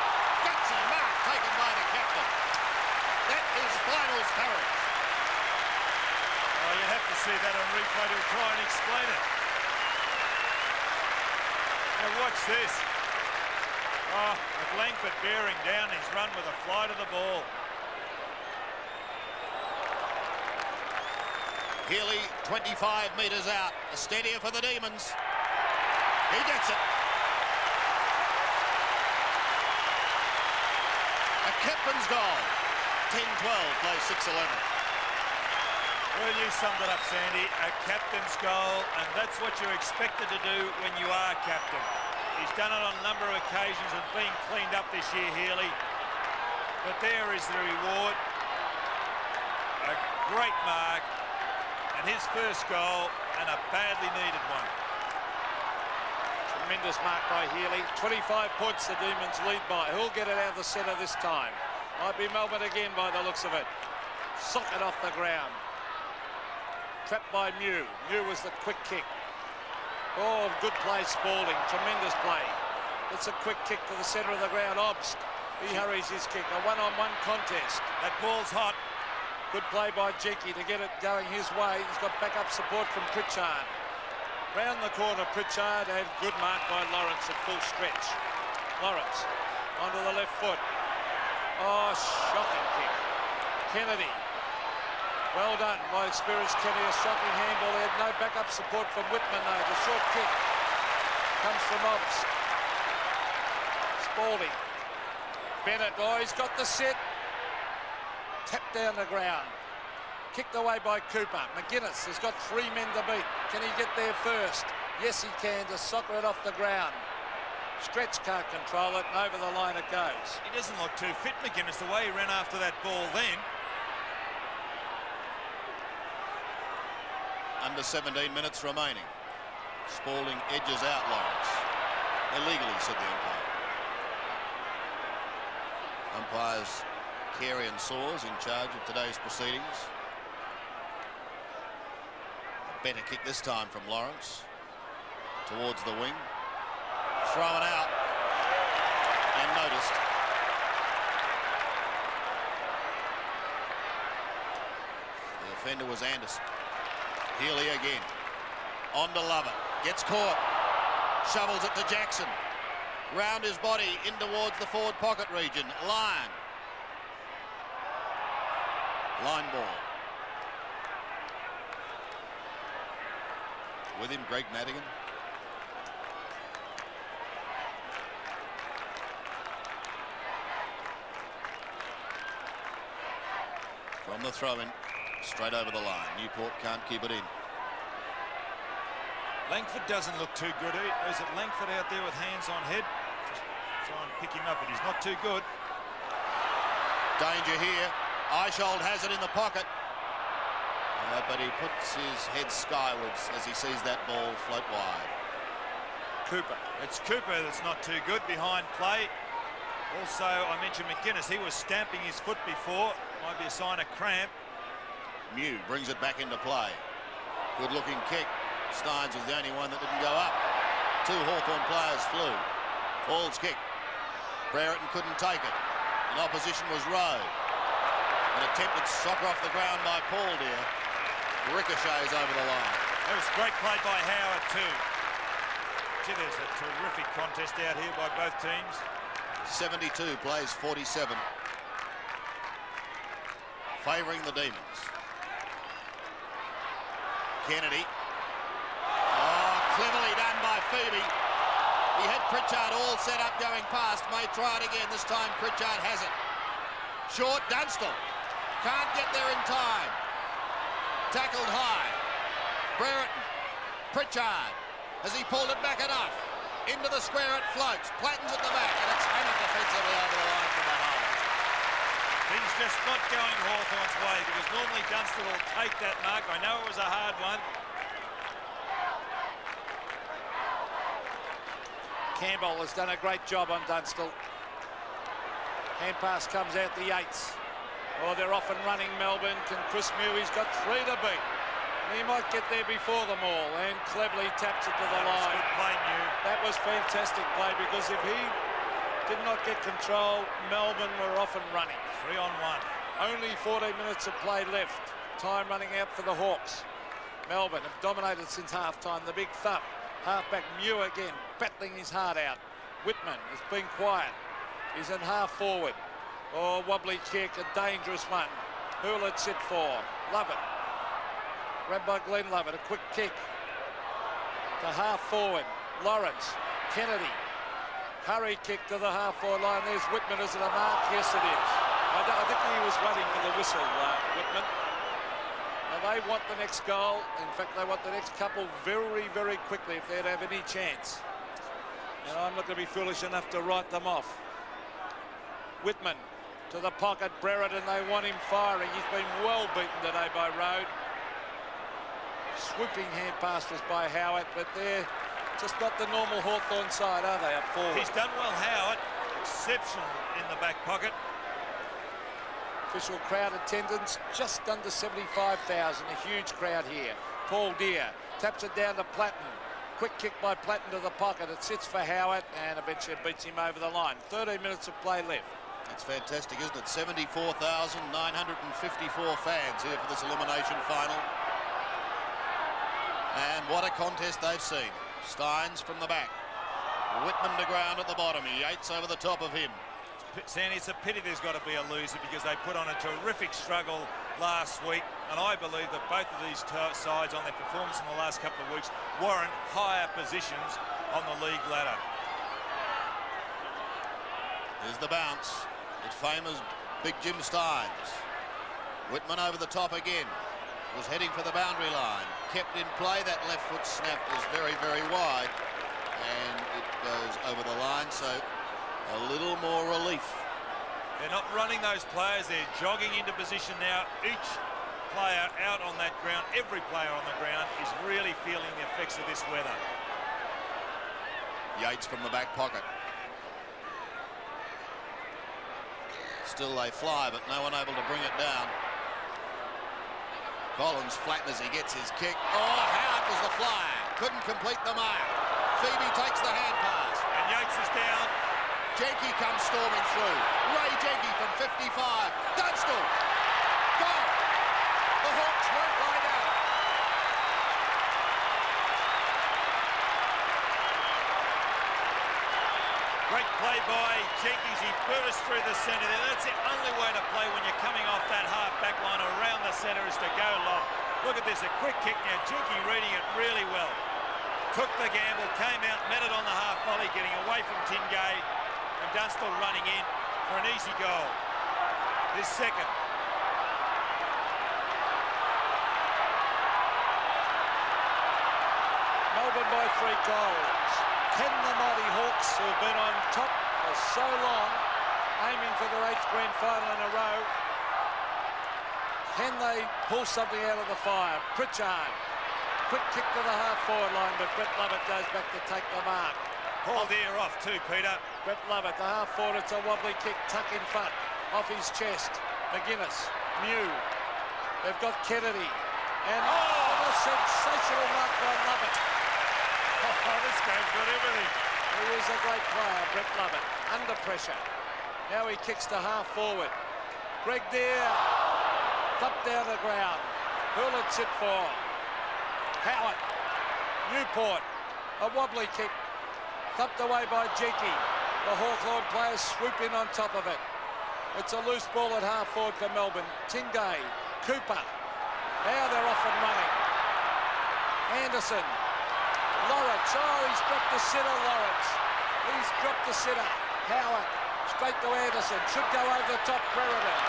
gutsy mark taken by the captain. That is finals courage. Oh, you'd have to see that on replay to try and explain it. Now watch this. Oh, with Langford bearing down his run with a fly to the ball. Healy, 25 metres out. A steadier for the Demons. He gets it. A captain's goal. 10-12, plays 6-11. Well, you summed it up, Sandy. A captain's goal, and that's what you're expected to do when you are captain. He's done it on a number of occasions and been cleaned up this year, Healy. But there is the reward. A great mark, and his first goal, and a badly needed one. Tremendous mark by Healy. 25 points the Demons lead by. Who'll get it out of the centre this time? Might be Melbourne again by the looks of it. Sock it off the ground. Trapped by Mew. Mew was the quick kick. Oh, good play, Spalding. Tremendous play. It's a quick kick to the centre of the ground. Obst. He hurries his kick. A one-on-one contest. That ball's hot. Good play by Jenky to get it going his way. He's got backup support from Pritchard. Round the corner, Pritchard, and good mark by Lawrence at full stretch. Lawrence onto the left foot. Oh, shocking kick. Kennedy. Well done by experienced Kenny. A shocking handball. They had no backup support from Whitman, though. The short kick comes from Obbs. Spalding. Bennett. Oh, he's got the set. Tapped down the ground. Kicked away by Cooper. McGuinness has got 3 men to beat. Can he get there first? Yes, he can, to soccer it off the ground. Stretch can't control it, and over the line it goes. He doesn't look too fit, McGuinness, the way he ran after that ball then. Under 17 minutes remaining. Spalding edges out Lawrence. Illegally, said the umpire. Umpires Carey and Soares in charge of today's proceedings. A better kick this time from Lawrence. Towards the wing. Thrown out. And noticed. The offender was Anderson. Healy again. On to Lovett. Gets caught. Shovels it to Jackson. Round his body in towards the forward pocket region. Lyon. Line ball. With him, Greg Madigan. From the throw-in. Straight over the line. Newport can't keep it in. Langford doesn't look too good. Is it Langford out there with hands on head? Just try and pick him up, but he's not too good. Danger here. Eishold has it in the pocket. But he puts his head skywards as he sees that ball float wide. Cooper. It's Cooper that's not too good behind play. Also, I mentioned McGuinness. He was stamping his foot before. Might be a sign of cramp. Mew brings it back into play. Good looking kick. Steins was the only one that didn't go up. 2 Hawthorn players flew. Paul's kick. Brereton couldn't take it. In opposition was Rowe. An attempted soccer off the ground by Paul dear. Ricochets over the line. That was great play by Howard too. Gee, there's a terrific contest out here by both teams. 72 plays 47. Favouring the Demons. Kennedy. Oh, cleverly done by Phoebe. He had Pritchard all set up going past. May try it again. This time Pritchard has it. Short, Dunstall. Can't get there in time. Tackled high. Brereton. Pritchard. Has he pulled it back enough? Into the square it floats. Platten's at the back, and it's handed defensively over the line from behind. Things just not going Hawthorn's way because normally Dunstall will take that mark. I know it was a hard one. Campbell has done a great job on Dunstall. Hand pass comes out the Yates. Oh, they're off and running Melbourne. Can Chris Mew? He's got 3 to beat. And he might get there before them all. And cleverly taps it to the line. Good play, Mew. That was fantastic play because if he did not get control, Melbourne were off and running. 3 on 1. Only 14 minutes of play left. Time running out for the Hawks. Melbourne have dominated since half-time. The big thump. Halfback Mew again, battling his heart out. Whitman has been quiet. He's in half-forward. Oh, wobbly kick, a dangerous one. Who'll it sit for? Lovett. Grabbed by Glenn Lovett. A quick kick to half-forward. Lawrence. Kennedy. Hurry kick to the half-forward line. There's Whitman. Is it a mark? Yes, it is. I think he was waiting for the whistle, Whitman. Now, they want the next goal. In fact, they want the next couple very, very quickly if they'd have any chance. And I'm not going to be foolish enough to write them off. Whitman to the pocket, Brereton, they want him firing. He's been well beaten today by Road. Swooping hand pass was by Howard, but they're just not the normal Hawthorn side, are they, up forward? He's done well, Howard. Exceptional in the back pocket. Official crowd attendance just under 75,000. A huge crowd here. Paul Deere taps it down to Platten. Quick kick by Platten to the pocket. It sits for Howard and eventually beats him over the line. 13 minutes of play left. That's fantastic, isn't it? 74,954 fans here for this elimination final. And what a contest they've seen. Steins from the back. Whitman to ground at the bottom. Yates over the top of him. Sandy, it's a pity there's got to be a loser because they put on a terrific struggle last week, and I believe that both of these sides on their performance in the last couple of weeks warrant higher positions on the league ladder. Here's the bounce. It's famous Big Jim Steins. Whitman over the top again. Was heading for the boundary line. Kept in play. That left foot snap was very, very wide. And it goes over the line, so a little more relief. They're not running those players. They're jogging into position now. Each player out on that ground, every player on the ground is really feeling the effects of this weather. Yates from the back pocket. Still they fly, but no one able to bring it down. Collins flattened as he gets his kick. Oh, Howard was the flyer. Couldn't complete the mark. Phoebe takes the hand pass. And Yates is down. Jenke comes storming through. Ray Jenke from 55. Dunstall. Goal. The Hawks won't lie down. Great play by Jenkins. He burst through the centre there. That's the only way to play when you're coming off that half-back line around the centre is to go long. Look at this, a quick kick now. Jenke reading it really well. Took the gamble, came out, met it on the half volley, getting away from Tingay. And Dunstall running in for an easy goal. His second. Melbourne by 3 goals. Can the mighty Hawks, who have been on top for so long, aiming for their 8th grand final in a row, can they pull something out of the fire? Pritchard, quick kick to the half-forward line, but Brett Lovett goes back to take the mark. Paul Deere off too, Peter. Brett Lovett, the half-forward, it's a wobbly kick, tuck in front, off his chest. McGuinness, Mew, they've got Kennedy, and a sensational mark by Lovett. Oh, this game's got everything. He is a great player, Brett Lovett, under pressure. Now he kicks to half-forward. Greg Deere, up down the ground. Who'll it sit for? Howard, Newport, a wobbly kick. Thumped away by Jenke. The Hawthorn players swoop in on top of it. It's a loose ball at half-forward for Melbourne. Tingay, Cooper. Now they're off and running. Anderson. Lawrence. Oh, he's dropped the sitter, Lawrence. He's dropped the sitter. Howard. Straight to Anderson. Should go over the top, Brereton.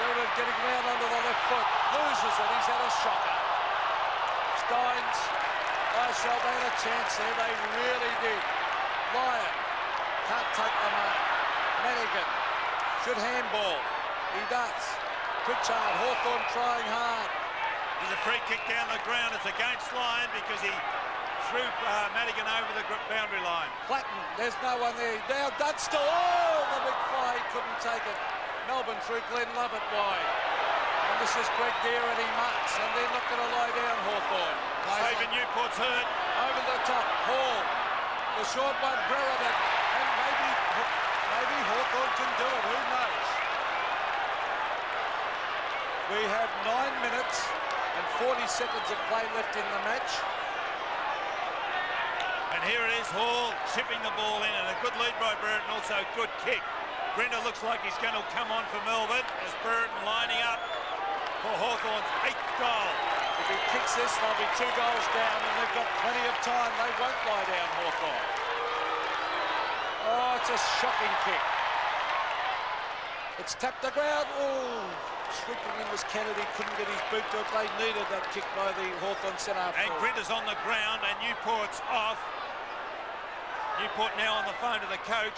Brereton getting round onto the left foot. Loses it. He's had a shocker. Steins. Oh, so they had a chance there. They really did. Lyon can't take the mark. Madigan should handball. He does. Pritchard, Hawthorn trying hard. There's a free kick down the ground. It's against Lyon because he threw Madigan over the boundary line. Platten, there's no one there. Now Dunstall, oh, the big fly, couldn't take it. Melbourne through Glenn Lovett wide. And this is Greg Deere and he marks, and they're not going to lie down, Hawthorn. David Newport's hurt. Over the top, Hall. The short one, Brereton. And maybe Hawthorn can do it, who knows? We have 9 minutes and 40 seconds of play left in the match. And here it is, Hall chipping the ball in, and a good lead by Brereton, also a good kick. Grinder looks like he's going to come on for Melbourne as Brereton lining up for Hawthorn's 8th goal. If he kicks this, they'll be 2 goals down, and they've got plenty of time. They won't lie down, Hawthorn. Oh, it's a shocking kick. It's tapped the ground. Oh, swooping in was Kennedy, couldn't get his boot to it. They needed that kick by the Hawthorn centre. And Grinder's on the ground, and Newport's off. Newport now on the phone to the coach.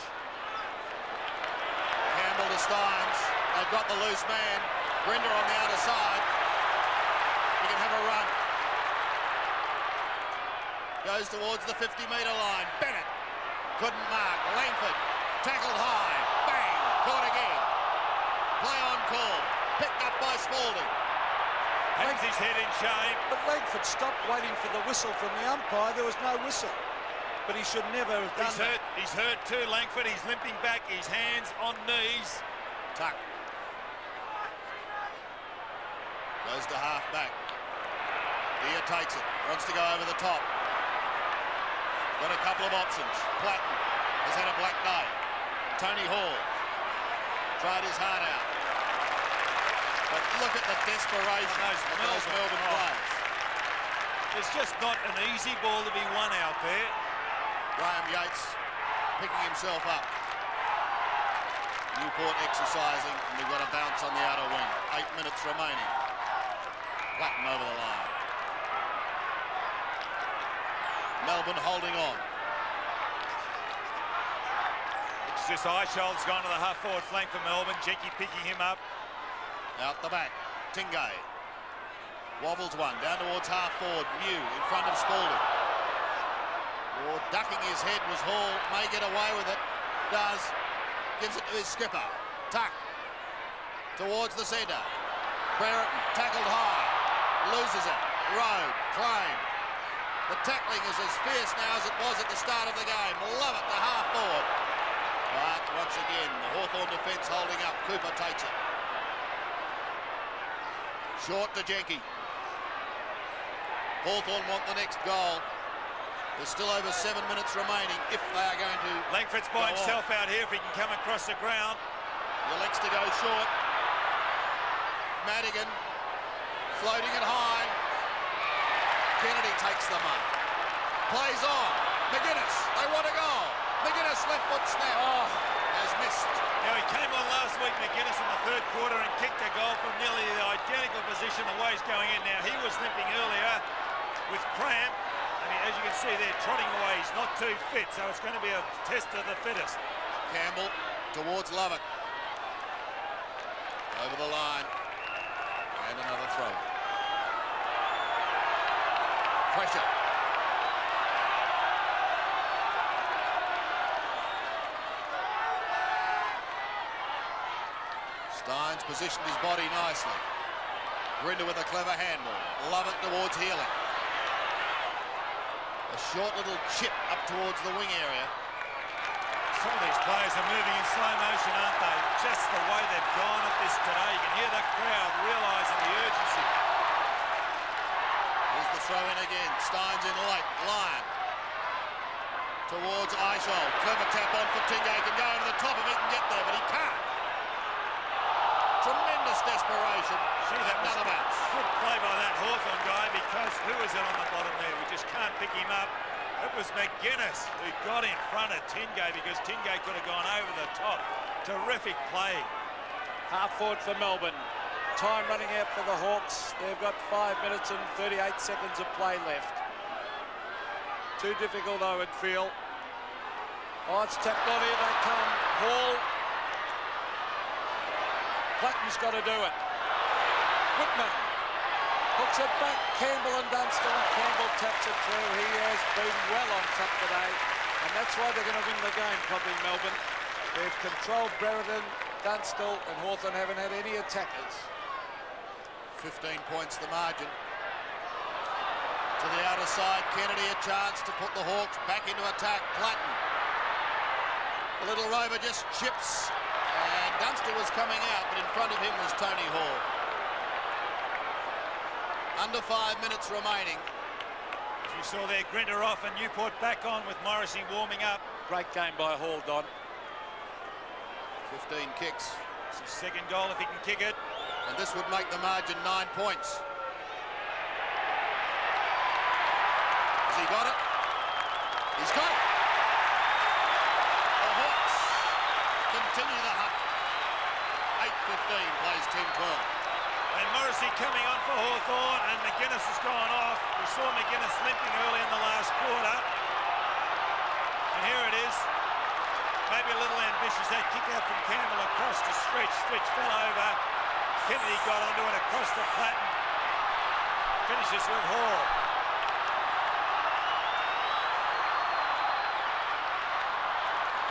Campbell to Steins. They've got the loose man. Grinder on the outer side. He can have a run. Goes towards the 50-metre line. Bennett couldn't mark. Langford tackled high. Bang! Caught again. Play on call. Picked up by Spalding. Hangs his head in shame. But Langford stopped waiting for the whistle from the umpire. There was no whistle. But he should never have done that. He's hurt too, Langford. He's limping back. His hands on knees. Tuck. Goes to half back. Deere takes it. Wants to go over the top. Got a couple of options. Platten has had a black day. Tony Hall tried his heart out. But look at the desperation of those Melbourne players. It's just not an easy ball to be won out there. Graham Yates picking himself up. Newport exercising, and we've got a bounce on the outer wing. 8 minutes remaining. Platten over the line. Melbourne holding on. It's just Eichel's gone to the half-forward flank for Melbourne. Jenky picking him up. Out the back. Tingay. Wobbles one. Down towards half-forward. Mew in front of Spalding. Or ducking his head was Hall. May get away with it. Does. Gives it to his skipper. Tuck. Towards the centre. Brereton tackled high. Loses it. Road. Claim. The tackling is as fierce now as it was at the start of the game. Love it to half forward. But once again, the Hawthorn defence holding up. Cooper takes it. Short to Jenky. Hawthorn want the next goal. There's still over 7 minutes remaining if they are going to. Langford's by himself out here if he can come across the ground. He elects to go short. Madigan floating it high. Kennedy takes the mark. Plays on. McGuinness, they want a goal. McGuinness left foot snap. Oh, has missed. Now he came on last week, McGuinness, in the 3rd quarter and kicked a goal from nearly the identical position the way he's going in now. He was limping earlier with cramp. As you can see there, trotting away, he's not too fit, so it's going to be a test of the fittest. Campbell towards Lovett. Over the line. And another throw. Pressure. Steins positioned his body nicely. Grinder with a clever handball. Lovett towards Healing. A short little chip up towards the wing area. Some of these players are moving in slow motion, aren't they? Just the way they've gone at this today. You can hear the crowd realising the urgency. Here's the throw in again. Steins in late. Lyon. Towards Eichel. Clever tap on for Tingay. Can go over the top if he can get there, but he can't. Tremendous desperation. Gee, that was another bounce. Good play by that Hawthorn guy, because who is it on the bottom there? We just can't pick him up. It was McGuinness who got in front of Tingay, because Tingay could have gone over the top. Terrific play. Half forward for Melbourne. Time running out for the Hawks. They've got 5 minutes and 38 seconds of play left. Too difficult, I would feel. Oh, it's tapped on. Here they come. Hall. Platten's got to do it. Whitman hooks it back. Campbell and Dunstall. Campbell taps it through. He has been well on top today, and that's why they're going to win the game, probably Melbourne. They've controlled Brereton, Dunstall, and Hawthorn haven't had any attackers. 15 points the margin. To the outer side, Kennedy a chance to put the Hawks back into attack. Platten. The little rover just chips, and Dunstall was coming out, but in front of him was Tony Hall. Under 5 minutes remaining. As we saw there, Grinter off and Newport back on with Morrissey warming up. Great game by Hall, Don. 15 kicks. It's his second goal if he can kick it. And this would make the margin 9 points. Has he got it? He's got it. The Hawks continue the hunt. 8:15 plays 10-12. And Morrissey coming on for Hawthorn, and McGuinness has gone off. We saw McGuinness limping early in the last quarter. And here it is. Maybe a little ambitious. That kick out from Campbell across to Stretch. Stretch fell over. Kennedy got onto it across the Platten. Finishes with Hall.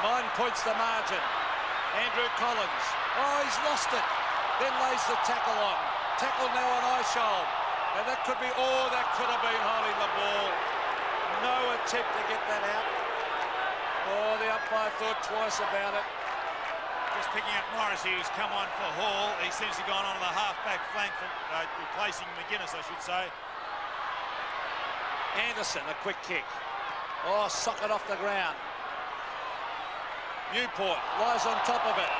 Nine points the margin. Andrew Collins. Oh, he's lost it. Then lays the tackle on. Tackle now on Eichel. And that could be, oh, that could have been holding the ball. No attempt to get that out. Oh, the umpire thought twice about it. Just picking up Morrissey, who's come on for Hall. He seems to have gone on the half-back flank, for, replacing McGuinness, I should say. Anderson, a quick kick. Oh, sock it off the ground. Newport lies on top of it.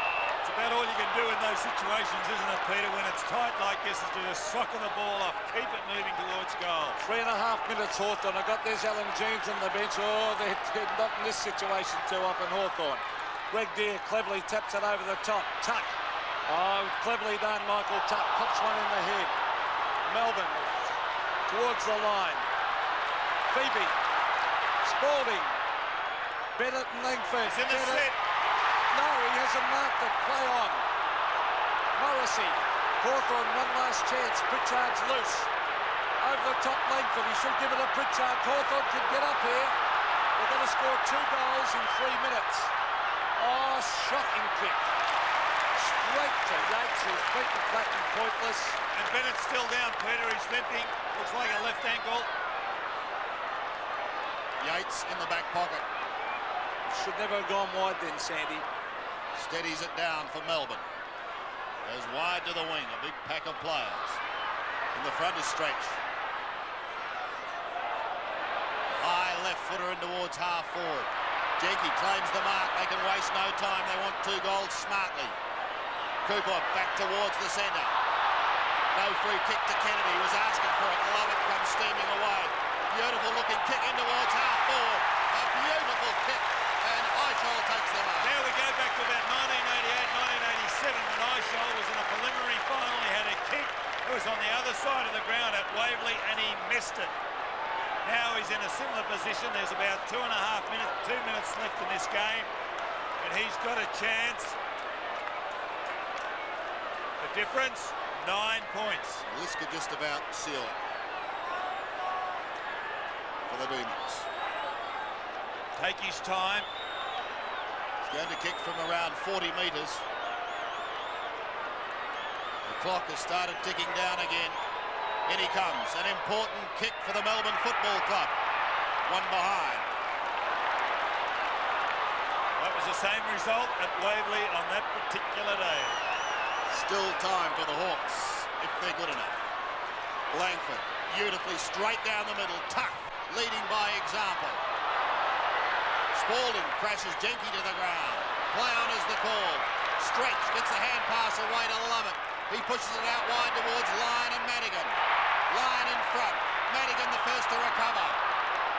It's about all you can do in those situations, isn't it, Peter? When it's tight like this, is to just soccer the ball off, keep it moving towards goal. 3.5 minutes, Hawthorn. I got there's Alan Jeans on the bench. Oh, they're not in this situation too often, Hawthorn. Greg Deere cleverly taps it over the top. Tuck. Oh, cleverly done, Michael Tuck. Pops one in the head. Melbourne towards the line. Phoebe. Spalding. Bennett and Langford. He's in the set. No, he hasn't marked it. Play on. Morrissey. Hawthorn, one last chance. Pritchard's loose. Over the top, Langford. He should give it to Pritchard. Hawthorn can get up here. They're going to score 2 goals in 3 minutes. Oh, shocking kick. Straight to Yates, who's beaten Platten pointless. And Bennett's still down, Peter. He's limping. Looks like a left ankle. Yates in the back pocket. Should never have gone wide then, Sandy. Steadies it down for Melbourne. Goes wide to the wing. A big pack of players. In the front is Stretch. High left footer in towards half forward. Jenke claims the mark. They can waste no time. They want 2 goals smartly. Cooper back towards the centre. No free kick to Kennedy. He was asking for it. Lovett comes steaming away. Beautiful looking kick in towards half forward. A beautiful kick. And Eichel takes the mark. Now we go back to about 1988, 1987 when Eichel was in a preliminary final. He had a kick. It was on the other side of the ground at Waverley and he missed it. Now he's in a similar position. There's about 2 minutes left in this game. And he's got a chance. The difference, 9 points. Well, this could just about seal it for the Demons. Take his time. He's going to kick from around 40 metres. The clock has started ticking down again. In he comes. An important kick for the Melbourne Football Club. One behind. That was the same result at Waverley on that particular day. Still time for the Hawks, if they're good enough. Langford, beautifully straight down the middle. Tuck, leading by example. Spalding crashes Jenke to the ground. Play on is the call. Stretch gets the hand pass away to Lovett. He pushes it out wide towards Lyon and Madigan. Lyon in front. Madigan the first to recover.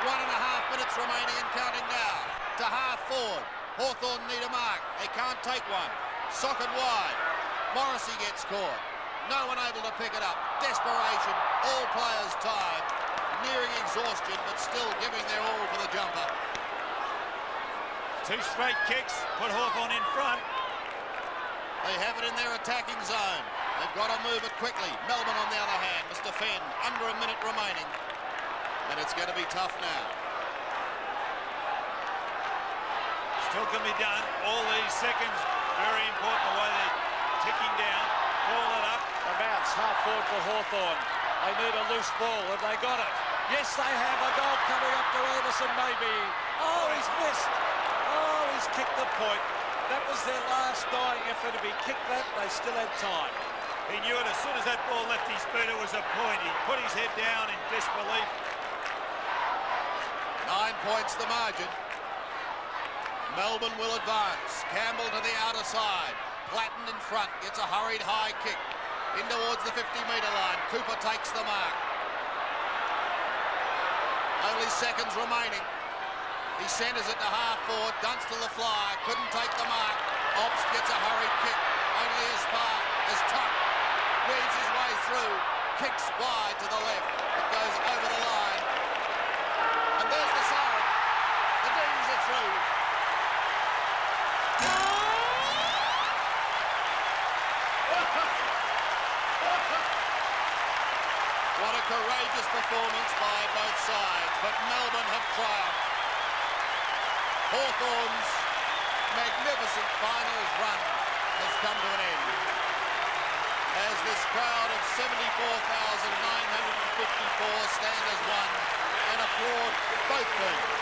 1.5 minutes remaining and counting down. To half forward. Hawthorn need a mark. They can't take one. Socket wide. Morrissey gets caught. No one able to pick it up. Desperation. All players tired. Nearing exhaustion, but still giving their all for the jumper. 2 straight kicks, put Hawthorn in front. They have it in their attacking zone. They've got to move it quickly. Melbourne, on the other hand, must defend. Under a minute remaining. And it's going to be tough now. Still can be done. All these seconds, very important the way they're ticking down. Ball it up. The bounce, half forward for Hawthorn. They need a loose ball. Have they got it? Yes, they have. A goal coming up to Anderson, maybe. Oh, he's missed. Oh, he's kicked the point. That was their last dying effort. If he kicked that, they still had time. He knew it as soon as that ball left his boot, it was a point. He put his head down in disbelief. 9 points the margin. Melbourne will advance. Campbell to the outer side. Platten in front. Gets a hurried high kick. In towards the 50-metre line. Cooper takes the mark. Only seconds remaining. He centres it to half forward. Dunstall the fly. Couldn't take the mark. Ops gets a hurried kick. Only as far as Tuck weaves his way through. Kicks wide to the left. It goes over the line. And there's the siren. The D's are through. What a courageous performance by both sides, but Melbourne have triumphed. Hawthorn's magnificent finals run has come to an end, as this crowd of 74,954 stand as one and applaud both teams.